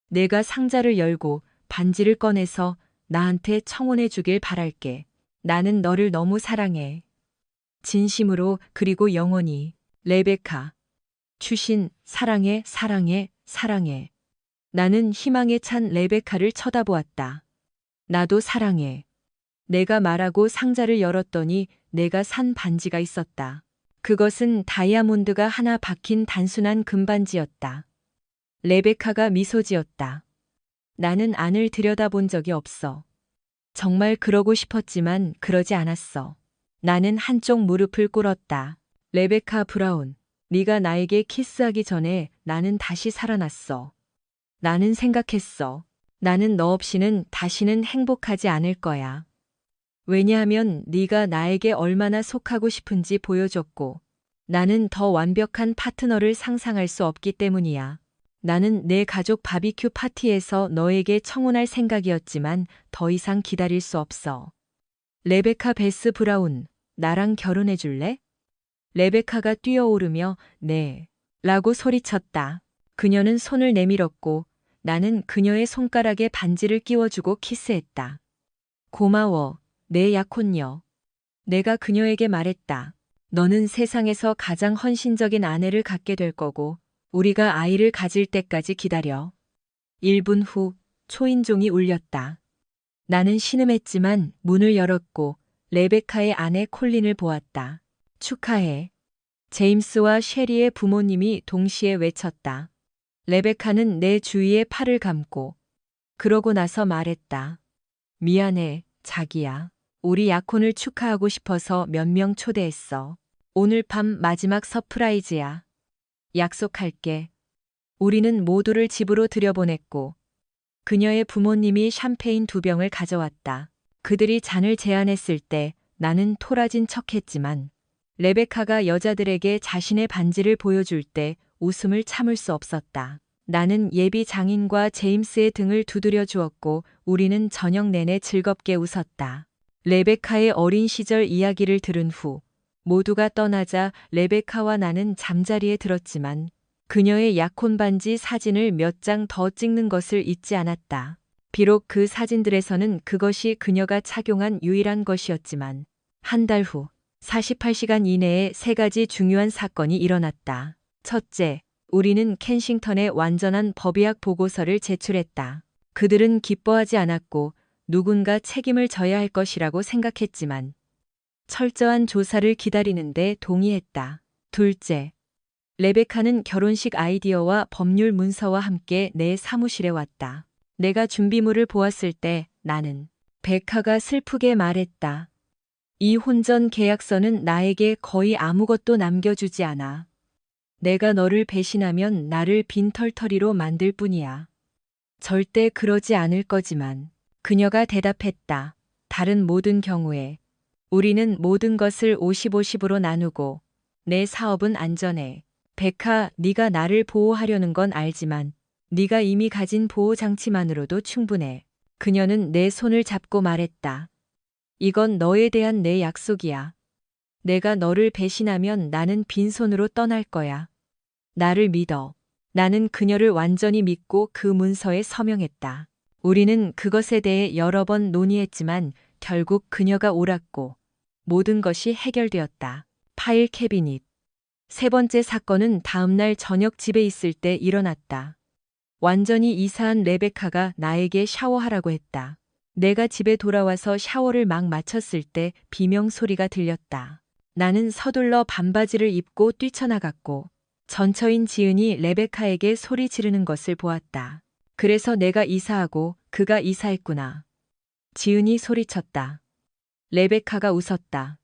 내가 상자를 열고 반지를 꺼내서 나한테 청혼해 주길 바랄게. 나는 너를 너무 사랑해. 진심으로 그리고 영원히. 레베카. 추신, 사랑해, 사랑해, 사랑해. 나는 희망에 찬 레베카를 쳐다보았다. 나도 사랑해. 내가 말하고 상자를 열었더니 내가 산 반지가 있었다. 그것은 다이아몬드가 하나 박힌 단순한 금반지였다. 레베카가 미소 지었다. 나는 안을 들여다본 적이 없어. 정말 그러고 싶었지만 그러지 않았어. 나는 한쪽 무릎을 꿇었다. 레베카 브라운, 네가 나에게 키스하기 전에 나는 다시 살아났어. 나는 생각했어. 나는 너 없이는 다시는 행복하지 않을 거야. 왜냐하면 네가 나에게 얼마나 속하고 싶은지 보여줬고, 나는 더 완벽한 파트너를 상상할 수 없기 때문이야. 나는 내 가족 바비큐 파티에서 너에게 청혼할 생각이었지만 더 이상 기다릴 수 없어. 레베카 베스 브라운, 나랑 결혼해 줄래? 레베카가 뛰어오르며 네, 라고 소리쳤다. 그녀는 손을 내밀었고 나는 그녀의 손가락에 반지를 끼워주고 키스했다. 고마워, 내 약혼녀. 내가 그녀에게 말했다. 너는 세상에서 가장 헌신적인 아내를 갖게 될 거고 우리가 아이를 가질 때까지 기다려. 1분 후 초인종이 울렸다. 나는 신음했지만 문을 열었고 레베카의 아내 콜린을 보았다. 축하해. 제임스와 쉐리의 부모님이 동시에 외쳤다. 레베카는 내 주위에 팔을 감고 그러고 나서 말했다. 미안해, 자기야. 우리 약혼을 축하하고 싶어서 몇 명 초대했어. 오늘 밤 마지막 서프라이즈야. 약속할게. 우리는 모두를 집으로 들여보냈고 그녀의 부모님이 샴페인 2병을 가져왔다. 그들이 잔을 제안했을 때 나는 토라진 척했지만 레베카가 여자들에게 자신의 반지를 보여줄 때 웃음을 참을 수 없었다. 나는 예비 장인과 제임스의 등을 두드려 주었고 우리는 저녁 내내 즐겁게 웃었다. 레베카의 어린 시절 이야기를 들은 후 모두가 떠나자 레베카와 나는 잠자리에 들었지만 그녀의 약혼 반지 사진을 몇 장 더 찍는 것을 잊지 않았다. 비록 그 사진들에서는 그것이 그녀가 착용한 유일한 것이었지만 한 달 후 48시간 이내에 3가지 중요한 사건이 일어났다. 첫째, 우리는 켄싱턴에 완전한 법의학 보고서를 제출했다. 그들은 기뻐하지 않았고 누군가 책임을 져야 할 것이라고 생각했지만 철저한 조사를 기다리는데 동의했다. 둘째, 레베카는 결혼식 아이디어와 법률 문서와 함께 내 사무실에 왔다. 내가 준비물을 보았을 때 나는 베카가 슬프게 말했다. 이 혼전 계약서는 나에게 거의 아무것도 남겨주지 않아. 내가 너를 배신하면 나를 빈털터리로 만들 뿐이야. 절대 그러지 않을 거지만 그녀가 대답했다. 다른 모든 경우에 우리는 모든 것을 50-50으로 나누고 내 사업은 안전해. 베카, 네가 나를 보호하려는 건 알지만 네가 이미 가진 보호 장치만으로도 충분해. 그녀는 내 손을 잡고 말했다. 이건 너에 대한 내 약속이야. 내가 너를 배신하면 나는 빈손으로 떠날 거야. 나를 믿어. 나는 그녀를 완전히 믿고 그 문서에 서명했다. 우리는 그것에 대해 여러 번 논의했지만 결국 그녀가 옳았고 모든 것이 해결되었다. 파일 캐비닛. 3번째 사건은 다음날 저녁 집에 있을 때 일어났다. 완전히 이사한 레베카가 나에게 샤워하라고 했다. 내가 집에 돌아와서 샤워를 막 마쳤을 때 비명 소리가 들렸다. 나는 서둘러 반바지를 입고 뛰쳐나갔고 전처인 지은이 레베카에게 소리 지르는 것을 보았다. 그래서 내가 이사하고 그가 이사했구나. 지은이 소리쳤다. 레베카가 웃었다.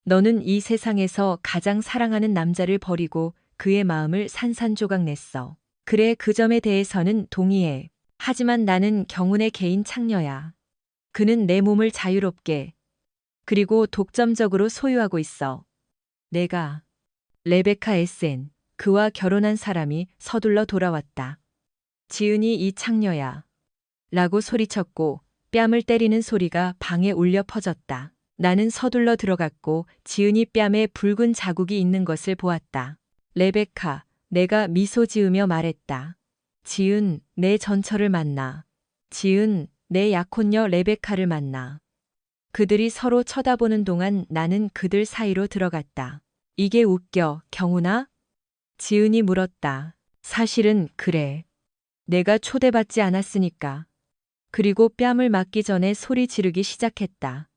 너는 이 세상에서 가장 사랑하는 남자를 버리고 그의 마음을 산산조각 냈어. 그래, 그 점에 대해서는 동의해. 하지만 나는 경운의 개인 창녀야. 그는 내 몸을 자유롭게 그리고 독점적으로 소유하고 있어. 내가 레베카 SN 그와 결혼한 사람이 서둘러 돌아왔다. 지은이 이 창녀야. 라고 소리쳤고 뺨을 때리는 소리가 방에 울려 퍼졌다. 나는 서둘러 들어갔고 지은이 뺨에 붉은 자국이 있는 것을 보았다. 레베카, 내가 미소 지으며 말했다. 지은, 내 전처를 만나. 지은, 내 약혼녀 레베카를 만나. 그들이 서로 쳐다보는 동안 나는 그들 사이로 들어갔다. 이게 웃겨, 경훈아? 지은이 물었다. 사실은 그래. 내가 초대받지 않았으니까. 그리고 뺨을 맞기 전에 소리 지르기 시작했다.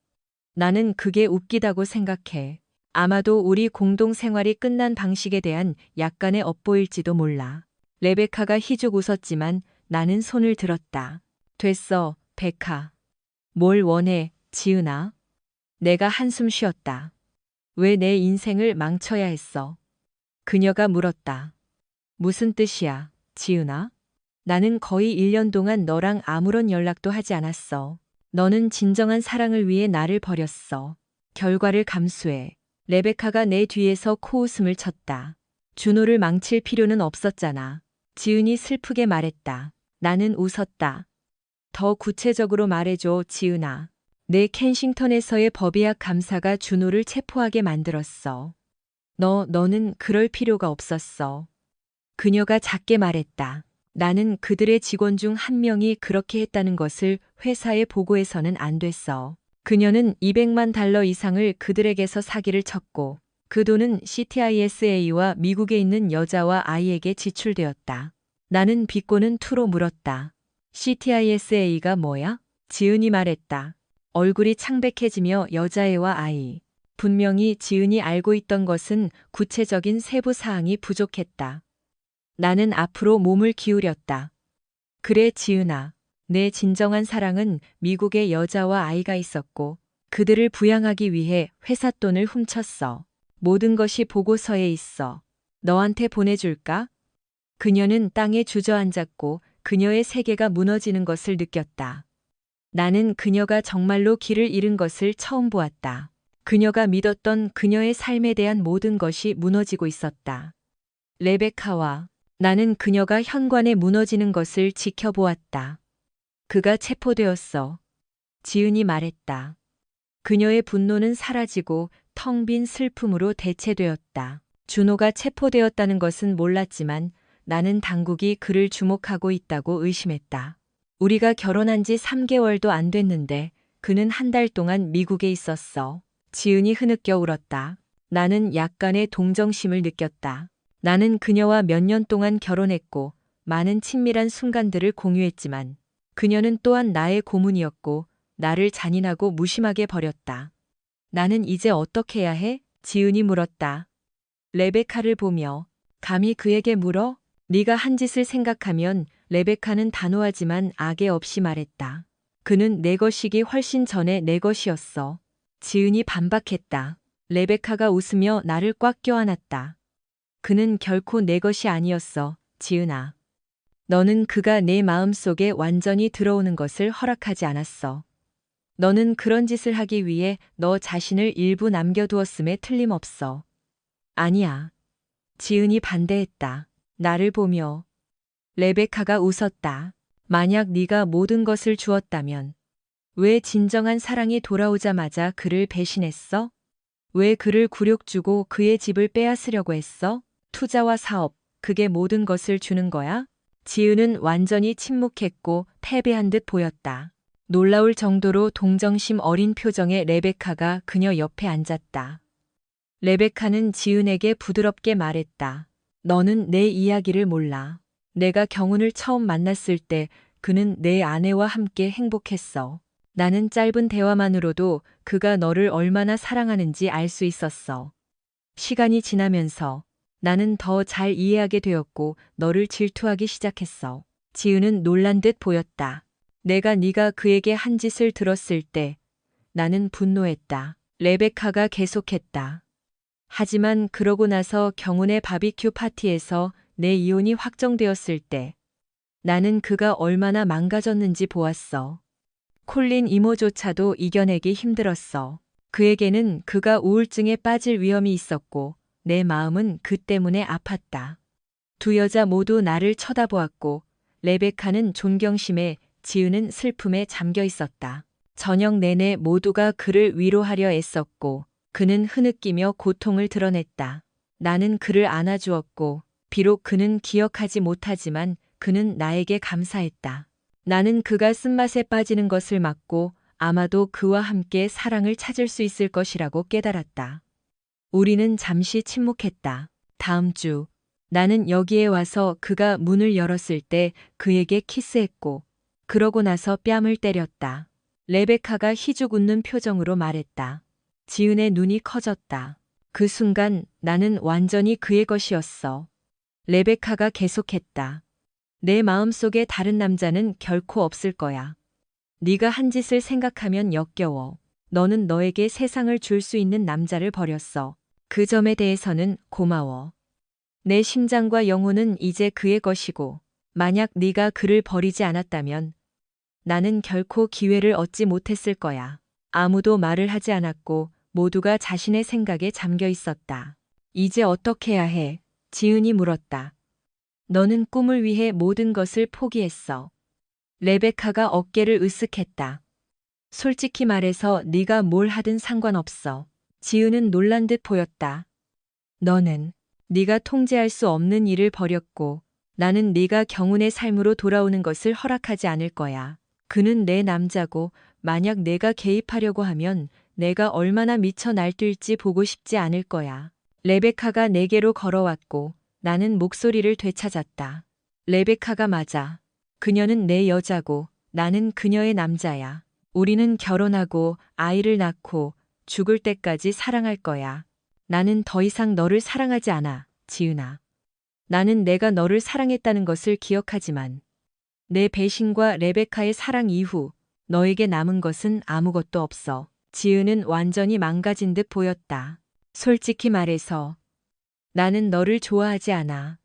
나는 그게 웃기다고 생각해. 아마도 우리 공동 생활이 끝난 방식에 대한 약간의 엇보일지도 몰라. 레베카가 희죽 웃었지만 나는 손을 들었다. 됐어, 베카. 뭘 원해, 지은아? 내가 한숨 쉬었다. 왜 내 인생을 망쳐야 했어? 그녀가 물었다. 무슨 뜻이야, 지은아? 나는 거의 1년 동안 너랑 아무런 연락도 하지 않았어. 너는 진정한 사랑을 위해 나를 버렸어. 결과를 감수해. 레베카가 내 뒤에서 코웃음을 쳤다. 준호를 망칠 필요는 없었잖아. 지은이 슬프게 말했다. 나는 웃었다. 더 구체적으로 말해줘, 지은아. 내 켄싱턴에서의 법의학 감사가 준호를 체포하게 만들었어. 너는 그럴 필요가 없었어. 그녀가 작게 말했다. 나는 그들의 직원 중 한 명이 그렇게 했다는 것을 회사에 보고해서는 안 됐어. 그녀는 $200만 이상을 그들에게서 사기를 쳤고 그 돈은 CTISA와 미국에 있는 여자와 아이에게 지출되었다. 나는 비꼬는 투로 물었다. CTISA가 뭐야? 지은이 말했다. 얼굴이 창백해지며 여자애와 아이. 분명히 지은이 알고 있던 것은 구체적인 세부 사항이 부족했다. 나는 앞으로 몸을 기울였다. 그래, 지은아. 내 진정한 사랑은 미국에 여자와 아이가 있었고 그들을 부양하기 위해 회사 돈을 훔쳤어. 모든 것이 보고서에 있어. 너한테 보내줄까? 그녀는 땅에 주저앉았고 그녀의 세계가 무너지는 것을 느꼈다. 나는 그녀가 정말로 길을 잃은 것을 처음 보았다. 그녀가 믿었던 그녀의 삶에 대한 모든 것이 무너지고 있었다. 레베카와 나는 그녀가 현관에 무너지는 것을 지켜보았다. 그가 체포되었어. 지은이 말했다. 그녀의 분노는 사라지고 텅 빈 슬픔으로 대체되었다. 준호가 체포되었다는 것은 몰랐지만 나는 당국이 그를 주목하고 있다고 의심했다. 우리가 결혼한 지 3개월도 안 됐는데 그는 한 달 동안 미국에 있었어. 지은이 흐느껴 울었다. 나는 약간의 동정심을 느꼈다. 나는 그녀와 몇 년 동안 결혼했고 많은 친밀한 순간들을 공유했지만 그녀는 또한 나의 고문이었고 나를 잔인하고 무심하게 버렸다. 나는 이제 어떻게 해야 해? 지은이 물었다. 레베카를 보며 감히 그에게 물어? 네가 한 짓을 생각하면 레베카는 단호하지만 악의 없이 말했다. 그는 내 것이기 훨씬 전에 내 것이었어. 지은이 반박했다. 레베카가 웃으며 나를 꽉 껴안았다. 그는 결코 내 것이 아니었어, 지은아. 너는 그가 내 마음속에 완전히 들어오는 것을 허락하지 않았어. 너는 그런 짓을 하기 위해 너 자신을 일부 남겨두었음에 틀림없어. 아니야. 지은이 반대했다. 나를 보며. 레베카가 웃었다. 만약 네가 모든 것을 주었다면 왜 진정한 사랑이 돌아오자마자 그를 배신했어? 왜 그를 굴욕 주고 그의 집을 빼앗으려고 했어? 투자와 사업, 그게 모든 것을 주는 거야? 지은은 완전히 침묵했고 패배한 듯 보였다. 놀라울 정도로 동정심 어린 표정의 레베카가 그녀 옆에 앉았다. 레베카는 지은에게 부드럽게 말했다. 너는 내 이야기를 몰라. 내가 경운을 처음 만났을 때 그는 내 아내와 함께 행복했어. 나는 짧은 대화만으로도 그가 너를 얼마나 사랑하는지 알 수 있었어. 시간이 지나면서 나는 더 잘 이해하게 되었고 너를 질투하기 시작했어. 지은은 놀란 듯 보였다. 내가 네가 그에게 한 짓을 들었을 때 나는 분노했다. 레베카가 계속했다. 하지만 그러고 나서 경운의 바비큐 파티에서 내 이혼이 확정되었을 때 나는 그가 얼마나 망가졌는지 보았어. 콜린 이모조차도 이겨내기 힘들었어. 그에게는 그가 우울증에 빠질 위험이 있었고 내 마음은 그 때문에 아팠다. 두 여자 모두 나를 쳐다보았고 레베카는 존경심에 지은은 슬픔에 잠겨 있었다. 저녁 내내 모두가 그를 위로하려 애썼고 그는 흐느끼며 고통을 드러냈다. 나는 그를 안아주었고 비록 그는 기억하지 못하지만 그는 나에게 감사했다. 나는 그가 쓴맛에 빠지는 것을 막고 아마도 그와 함께 사랑을 찾을 수 있을 것이라고 깨달았다. 우리는 잠시 침묵했다. 다음 주 나는 여기에 와서 그가 문을 열었을 때 그에게 키스했고 그러고 나서 뺨을 때렸다. 레베카가 희죽 웃는 표정으로 말했다. 지은의 눈이 커졌다. 그 순간 나는 완전히 그의 것이었어. 레베카가 계속했다. 내 마음속에 다른 남자는 결코 없을 거야. 네가 한 짓을 생각하면 역겨워. 너는 너에게 세상을 줄 수 있는 남자를 버렸어. 그 점에 대해서는 고마워. 내 심장과 영혼은 이제 그의 것이고 만약 네가 그를 버리지 않았다면 나는 결코 기회를 얻지 못했을 거야. 아무도 말을 하지 않았고 모두가 자신의 생각에 잠겨 있었다. 이제 어떻게 해야 해? 지은이 물었다. 너는 꿈을 위해 모든 것을 포기했어. 레베카가 어깨를 으쓱했다. 솔직히 말해서 네가 뭘 하든 상관없어. 지은은 놀란 듯 보였다. 너는 네가 통제할 수 없는 일을 벌였고 나는 네가 경운의 삶으로 돌아오는 것을 허락하지 않을 거야. 그는 내 남자고 만약 내가 개입하려고 하면 내가 얼마나 미쳐 날뛸지 보고 싶지 않을 거야. 레베카가 내게로 걸어왔고 나는 목소리를 되찾았다. 레베카가 맞아. 그녀는 내 여자고 나는 그녀의 남자야. 우리는 결혼하고 아이를 낳고 죽을 때까지 사랑할 거야. 나는 더 이상 너를 사랑하지 않아, 지은아. 나는 내가 너를 사랑했다는 것을 기억하지만 내 배신과 레베카의 사랑 이후 너에게 남은 것은 아무것도 없어. 지은은 완전히 망가진 듯 보였다. 솔직히 말해서 나는 너를 좋아하지 않아.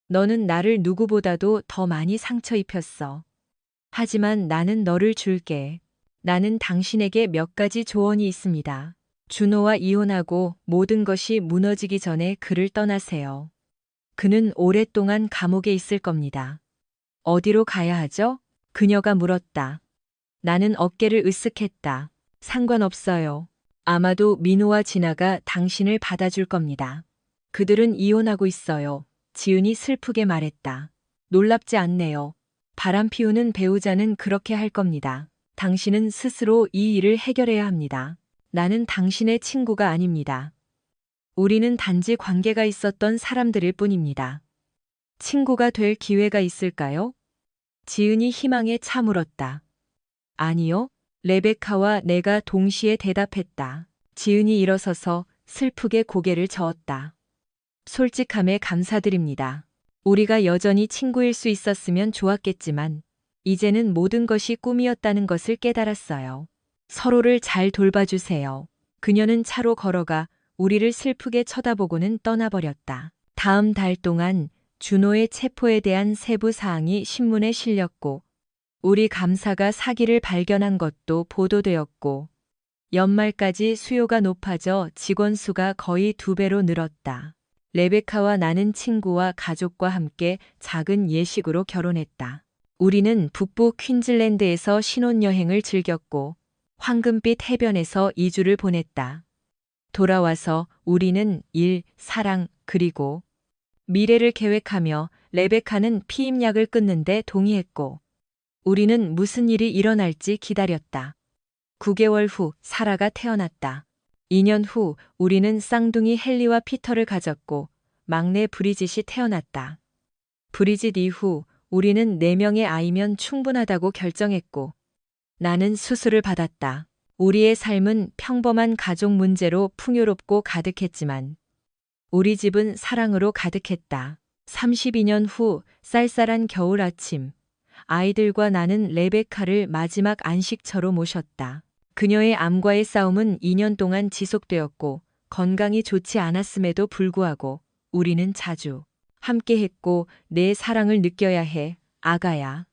너는 나를 누구보다도 더 많이 상처 입혔어. 하지만 나는 너를 줄게. 나는 당신에게 몇 가지 조언이 있습니다. 준호와 이혼하고 모든 것이 무너지기 전에 그를 떠나세요. 그는 오랫동안 감옥에 있을 겁니다. 어디로 가야 하죠? 그녀가 물었다. 나는 어깨를 으쓱했다. 상관없어요. 아마도 민호와 진아가 당신을 받아줄 겁니다. 그들은 이혼하고 있어요. 지은이 슬프게 말했다. 놀랍지 않네요. 바람 피우는 배우자는 그렇게 할 겁니다. 당신은 스스로 이 일을 해결해야 합니다. 나는 당신의 친구가 아닙니다. 우리는 단지 관계가 있었던 사람들일 뿐입니다. 친구가 될 기회가 있을까요? 지은이 희망에 차 물었다. 아니요. 레베카와 내가 동시에 대답했다. 지은이 일어서서 슬프게 고개를 저었다. 솔직함에 감사드립니다. 우리가 여전히 친구일 수 있었으면 좋았겠지만 이제는 모든 것이 꿈이었다는 것을 깨달았어요. 서로를 잘 돌봐주세요. 그녀는 차로 걸어가 우리를 슬프게 쳐다보고는 떠나버렸다. 다음 달 동안 준호의 체포에 대한 세부 사항이 신문에 실렸고 우리 감사가 사기를 발견한 것도 보도되었고 연말까지 수요가 높아져 직원 수가 거의 2배로 늘었다. 레베카와 나는 친구와 가족과 함께 작은 예식으로 결혼했다. 우리는 북부 퀸즐랜드에서 신혼여행을 즐겼고 황금빛 해변에서 2주를 보냈다. 돌아와서 우리는 일, 사랑, 그리고 미래를 계획하며 레베카는 피임약을 끊는데 동의했고 우리는 무슨 일이 일어날지 기다렸다. 9개월 후 사라가 태어났다. 2년 후 우리는 쌍둥이 헨리와 피터를 가졌고 막내 브리짓이 태어났다. 브리짓 이후 우리는 4명의 아이면 충분하다고 결정했고 나는 수술을 받았다. 우리의 삶은 평범한 가족 문제로 풍요롭고 가득했지만 우리 집은 사랑으로 가득했다. 32년 후 쌀쌀한 겨울 아침 아이들과 나는 레베카를 마지막 안식처로 모셨다. 그녀의 암과의 싸움은 2년 동안 지속되었고 건강이 좋지 않았음에도 불구하고 우리는 자주 함께했고 내 사랑을 느껴야 해, 아가야.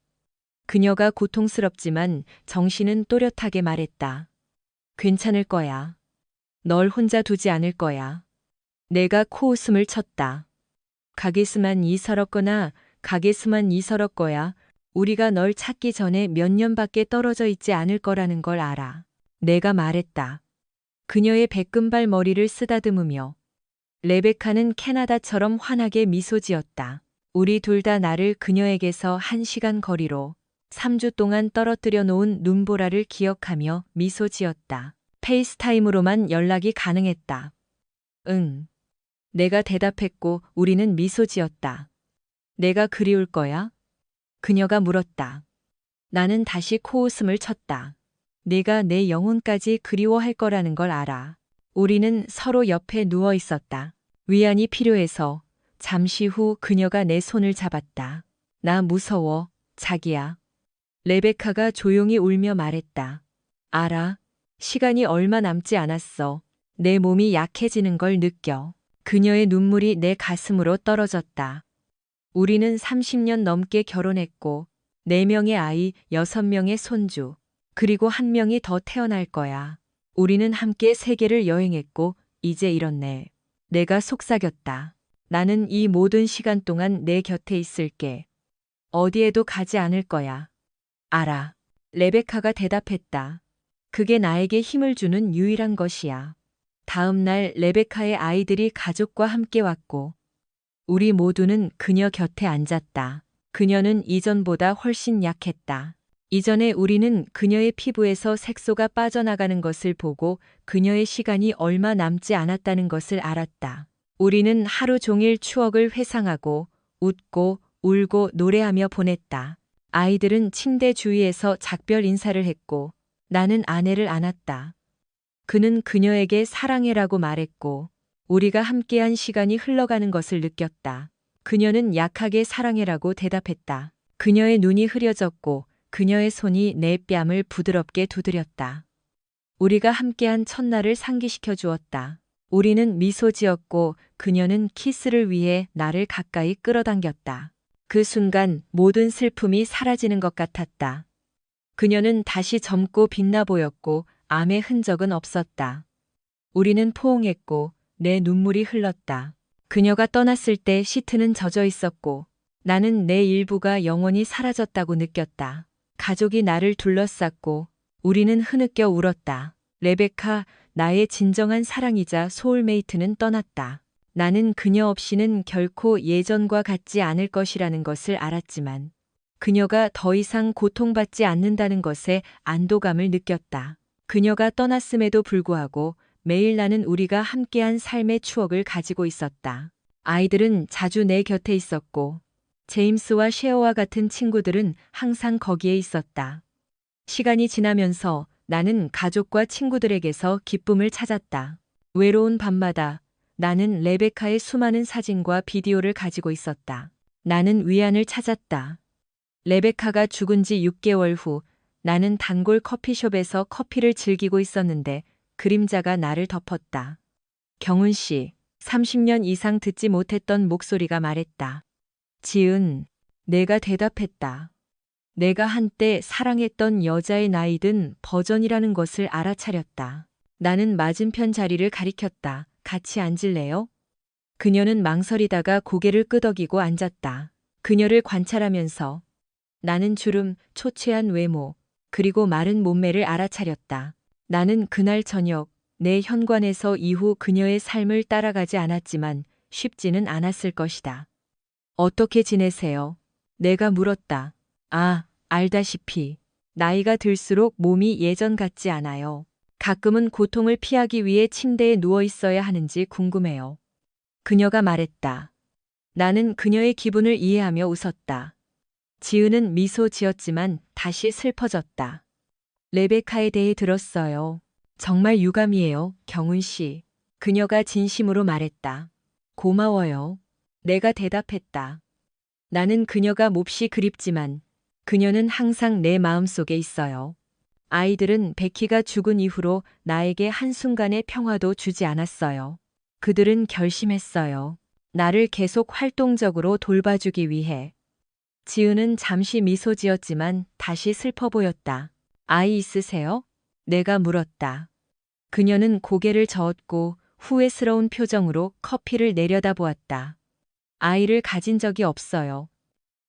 그녀가 고통스럽지만 정신은 또렷하게 말했다. 괜찮을 거야. 널 혼자 두지 않을 거야. 내가 코웃음을 쳤다. 가게수만 이서럽거나 가게수만 이서럽 거야. 우리가 널 찾기 전에 몇 년밖에 떨어져 있지 않을 거라는 걸 알아. 내가 말했다. 그녀의 백금발 머리를 쓰다듬으며 레베카는 캐나다처럼 환하게 미소 지었다. 우리 둘 다 나를 그녀에게서 1시간 거리로 3주 동안 떨어뜨려 놓은 눈보라를 기억하며 미소 지었다. 페이스타임으로만 연락이 가능했다. 응. 내가 대답했고 우리는 미소 지었다. 내가 그리울 거야? 그녀가 물었다. 나는 다시 코웃음을 쳤다. 네가 내 영혼까지 그리워할 거라는 걸 알아. 우리는 서로 옆에 누워 있었다. 위안이 필요해서 잠시 후 그녀가 내 손을 잡았다. 나 무서워, 자기야. 레베카가 조용히 울며 말했다. 알아. 시간이 얼마 남지 않았어. 내 몸이 약해지는 걸 느껴. 그녀의 눈물이 내 가슴으로 떨어졌다. 우리는 30년 넘게 결혼했고, 4명의 아이, 6명의 손주, 그리고 1명이 더 태어날 거야. 우리는 함께 세계를 여행했고, 이제 이렇네. 내가 속삭였다. 나는 이 모든 시간 동안 내 곁에 있을게. 어디에도 가지 않을 거야. 알아. 레베카가 대답했다. 그게 나에게 힘을 주는 유일한 것이야. 다음 날 레베카의 아이들이 가족과 함께 왔고, 우리 모두는 그녀 곁에 앉았다. 그녀는 이전보다 훨씬 약했다. 이전에 우리는 그녀의 피부에서 색소가 빠져나가는 것을 보고 그녀의 시간이 얼마 남지 않았다는 것을 알았다. 우리는 하루 종일 추억을 회상하고 웃고 울고 노래하며 보냈다. 아이들은 침대 주위에서 작별 인사를 했고 나는 아내를 안았다. 그는 그녀에게 사랑해라고 말했고 우리가 함께한 시간이 흘러가는 것을 느꼈다. 그녀는 약하게 사랑해라고 대답했다. 그녀의 눈이 흐려졌고 그녀의 손이 내 뺨을 부드럽게 두드렸다. 우리가 함께한 첫날을 상기시켜 주었다. 우리는 미소 지었고 그녀는 키스를 위해 나를 가까이 끌어당겼다. 그 순간 모든 슬픔이 사라지는 것 같았다. 그녀는 다시 젊고 빛나 보였고 암의 흔적은 없었다. 우리는 포옹했고 내 눈물이 흘렀다. 그녀가 떠났을 때 시트는 젖어 있었고 나는 내 일부가 영원히 사라졌다고 느꼈다. 가족이 나를 둘러쌌고 우리는 흐느껴 울었다. 레베카, 나의 진정한 사랑이자 소울메이트는 떠났다. 나는 그녀 없이는 결코 예전과 같지 않을 것이라는 것을 알았지만 그녀가 더 이상 고통받지 않는다는 것에 안도감을 느꼈다. 그녀가 떠났음에도 불구하고 매일 나는 우리가 함께한 삶의 추억을 가지고 있었다. 아이들은 자주 내 곁에 있었고 제임스와 셰어와 같은 친구들은 항상 거기에 있었다. 시간이 지나면서 나는 가족과 친구들에게서 기쁨을 찾았다. 외로운 밤마다 나는 레베카의 수많은 사진과 비디오를 가지고 있었다. 나는 위안을 찾았다. 레베카가 죽은 지 6개월 후 나는 단골 커피숍에서 커피를 즐기고 있었는데 그림자가 나를 덮었다. 경훈 씨, 30년 이상 듣지 못했던 목소리가 말했다. 지은, 내가 대답했다. 내가 한때 사랑했던 여자의 나이 든 버전이라는 것을 알아차렸다. 나는 맞은편 자리를 가리켰다. 같이 앉을래요? 그녀는 망설이다가 고개를 끄덕이고 앉았다. 그녀를 관찰하면서 나는 주름, 초췌한 외모, 그리고 마른 몸매를 알아차렸다. 나는 그날 저녁 내 현관에서 이후 그녀의 삶을 따라가지 않았지만 쉽지는 않았을 것이다. 어떻게 지내세요? 내가 물었다. 아, 알다시피 나이가 들수록 몸이 예전 같지 않아요. 가끔은 고통을 피하기 위해 침대에 누워 있어야 하는지 궁금해요. 그녀가 말했다. 나는 그녀의 기분을 이해하며 웃었다. 지은은 미소 지었지만 다시 슬퍼졌다. 레베카에 대해 들었어요. 정말 유감이에요, 경훈 씨. 그녀가 진심으로 말했다. 고마워요. 내가 대답했다. 나는 그녀가 몹시 그립지만 그녀는 항상 내 마음속에 있어요. 아이들은 베키가 죽은 이후로 나에게 한순간의 평화도 주지 않았어요. 그들은 결심했어요. 나를 계속 활동적으로 돌봐주기 위해. 지은은 잠시 미소 지었지만 다시 슬퍼 보였다. 아이 있으세요? 내가 물었다. 그녀는 고개를 저었고 후회스러운 표정으로 커피를 내려다보았다. 아이를 가진 적이 없어요.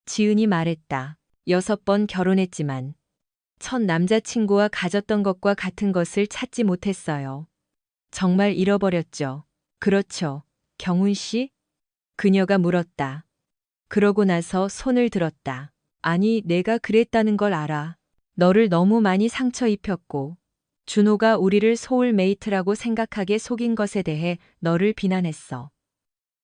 지은이 말했다. 6번 결혼했지만 첫 남자친구와 가졌던 것과 같은 것을 찾지 못했어요. 정말 잃어버렸죠. 그렇죠. 경훈 씨? 그녀가 물었다. 그러고 나서 손을 들었다. 아니, 내가 그랬다는 걸 알아. 너를 너무 많이 상처 입혔고, 준호가 우리를 소울메이트라고 생각하게 속인 것에 대해 너를 비난했어.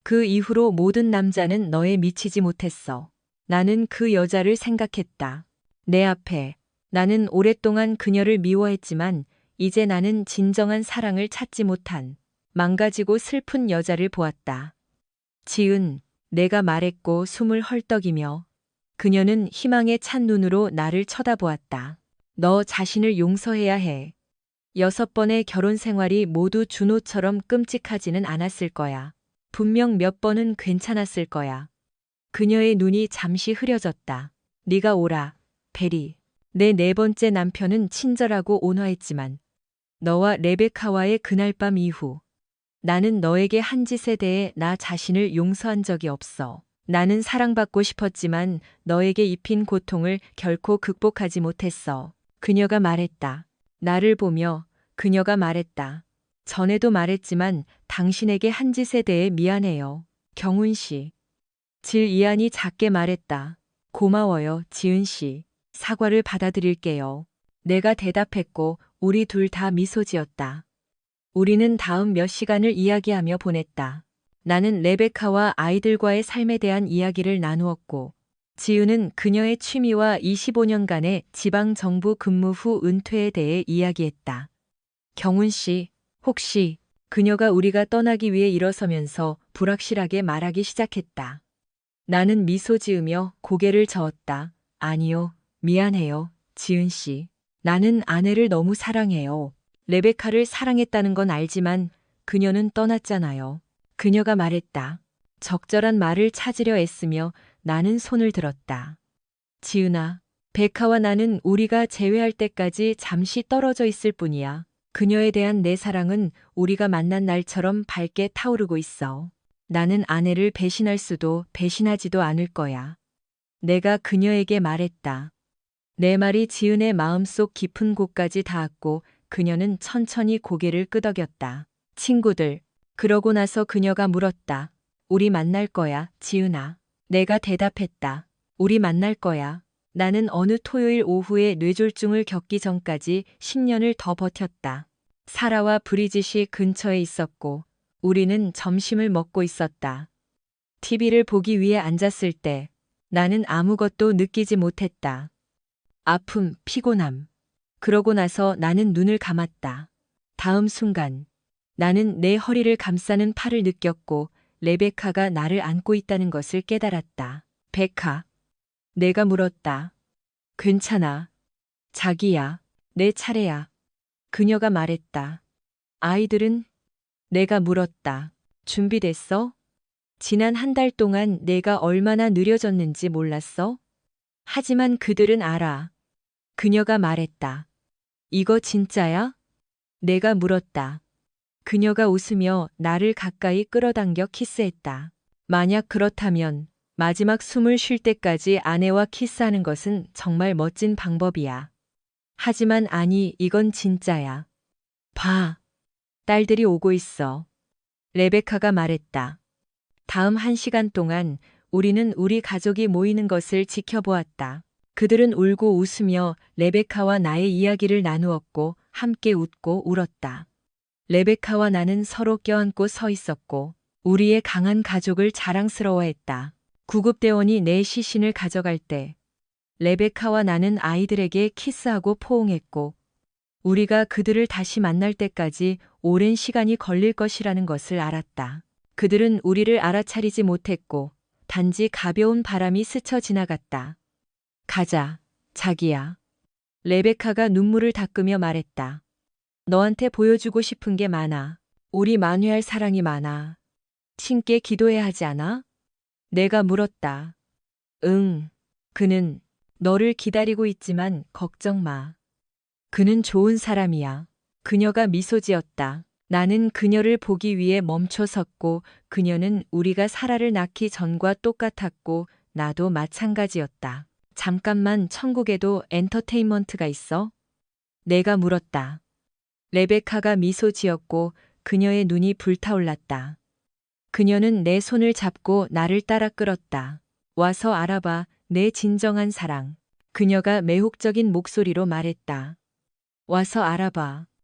그 이후로 모든 남자는 너에 미치지 못했어. 나는 그 여자를 생각했다. 내 앞에. 나는 오랫동안 그녀를 미워했지만 이제 나는 진정한 사랑을 찾지 못한 망가지고 슬픈 여자를 보았다. 지은, 내가 말했고 숨을 헐떡이며 그녀는 희망에 찬 눈으로 나를 쳐다보았다. 너 자신을 용서해야 해. 6번의 결혼 생활이 모두 준호처럼 끔찍하지는 않았을 거야. 분명 몇 번은 괜찮았을 거야. 그녀의 눈이 잠시 흐려졌다. 네가 오라, 베리. 내 네 번째 남편은 친절하고 온화했지만 너와 레베카와의 그날 밤 이후 나는 너에게 한 짓에 대해 나 자신을 용서한 적이 없어. 나는 사랑받고 싶었지만 너에게 입힌 고통을 결코 극복하지 못했어. 그녀가 말했다. 나를 보며 그녀가 말했다. 전에도 말했지만 당신에게 한 짓에 대해 미안해요. 경훈 씨. 질 이안이 작게 말했다. 고마워요, 지은 씨. 사과를 받아들일게요. 내가 대답했고 우리 둘 다 미소 지었다. 우리는 다음 몇 시간을 이야기하며 보냈다. 나는 레베카와 아이들과의 삶에 대한 이야기를 나누었고, 지우는 그녀의 취미와 25년간의 지방정부 근무 후 은퇴에 대해 이야기했다. 경훈 씨, 혹시 그녀가 우리가 떠나기 위해 일어서면서 불확실하게 말하기 시작했다. 나는 미소 지으며 고개를 저었다. 아니요, 미안해요, 지은 씨. 나는 아내를 너무 사랑해요. 레베카를 사랑했다는 건 알지만 그녀는 떠났잖아요. 그녀가 말했다. 적절한 말을 찾으려 애쓰며 나는 손을 들었다. 지은아, 베카와 나는 우리가 재회할 때까지 잠시 떨어져 있을 뿐이야. 그녀에 대한 내 사랑은 우리가 만난 날처럼 밝게 타오르고 있어. 나는 아내를 배신할 수도 배신하지도 않을 거야. 내가 그녀에게 말했다. 내 말이 지은의 마음속 깊은 곳까지 닿았고 그녀는 천천히 고개를 끄덕였다. 친구들. 그러고 나서 그녀가 물었다. 우리 만날 거야, 지은아. 내가 대답했다. 우리 만날 거야. 나는 어느 토요일 오후에 뇌졸중을 겪기 전까지 10년을 더 버텼다. 사라와 브리짓이 근처에 있었고 우리는 점심을 먹고 있었다. TV를 보기 위해 앉았을 때 나는 아무것도 느끼지 못했다. 아픔, 피곤함. 그러고 나서 나는 눈을 감았다. 다음 순간 나는 내 허리를 감싸는 팔을 느꼈고 레베카가 나를 안고 있다는 것을 깨달았다. 베카. 내가 물었다. 괜찮아. 자기야. 내 차례야. 그녀가 말했다. 아이들은? 내가 물었다. 준비됐어? 지난 한 달 동안 내가 얼마나 느려졌는지 몰랐어? 하지만 그들은 알아. 그녀가 말했다. 이거 진짜야? 내가 물었다. 그녀가 웃으며 나를 가까이 끌어당겨 키스했다. 만약 그렇다면 마지막 숨을 쉴 때까지 아내와 키스하는 것은 정말 멋진 방법이야. 하지만 아니, 이건 진짜야. 봐. 딸들이 오고 있어. 레베카가 말했다. 다음 1시간 동안 우리는 우리 가족이 모이는 것을 지켜보았다. 그들은 울고 웃으며 레베카와 나의 이야기를 나누었고 함께 웃고 울었다. 레베카와 나는 서로 껴안고 서 있었고 우리의 강한 가족을 자랑스러워했다. 구급대원이 내 시신을 가져갈 때 레베카와 나는 아이들에게 키스하고 포옹했고 우리가 그들을 다시 만날 때까지 오랜 시간이 걸릴 것이라는 것을 알았다. 그들은 우리를 알아차리지 못했고 단지 가벼운 바람이 스쳐 지나갔다. 가자, 자기야. 레베카가 눈물을 닦으며 말했다. 너한테 보여주고 싶은 게 많아. 우리 만회할 사랑이 많아. 신께 기도해야 하지 않아? 내가 물었다. 응. 그는 너를 기다리고 있지만 걱정 마. 그는 좋은 사람이야. 그녀가 미소 지었다. 나는 그녀를 보기 위해 멈춰 섰고 그녀는 우리가 사라를 낳기 전과 똑같았고 나도 마찬가지였다. 잠깐만, 천국에도 엔터테인먼트가 있어? 내가 물었다. 레베카가 미소 지었고 그녀의 눈이 불타올랐다. 그녀는 내 손을 잡고 나를 따라 끌었다. 와서 알아봐, 내 진정한 사랑. 그녀가 매혹적인 목소리로 말했다. 와서 알아봐.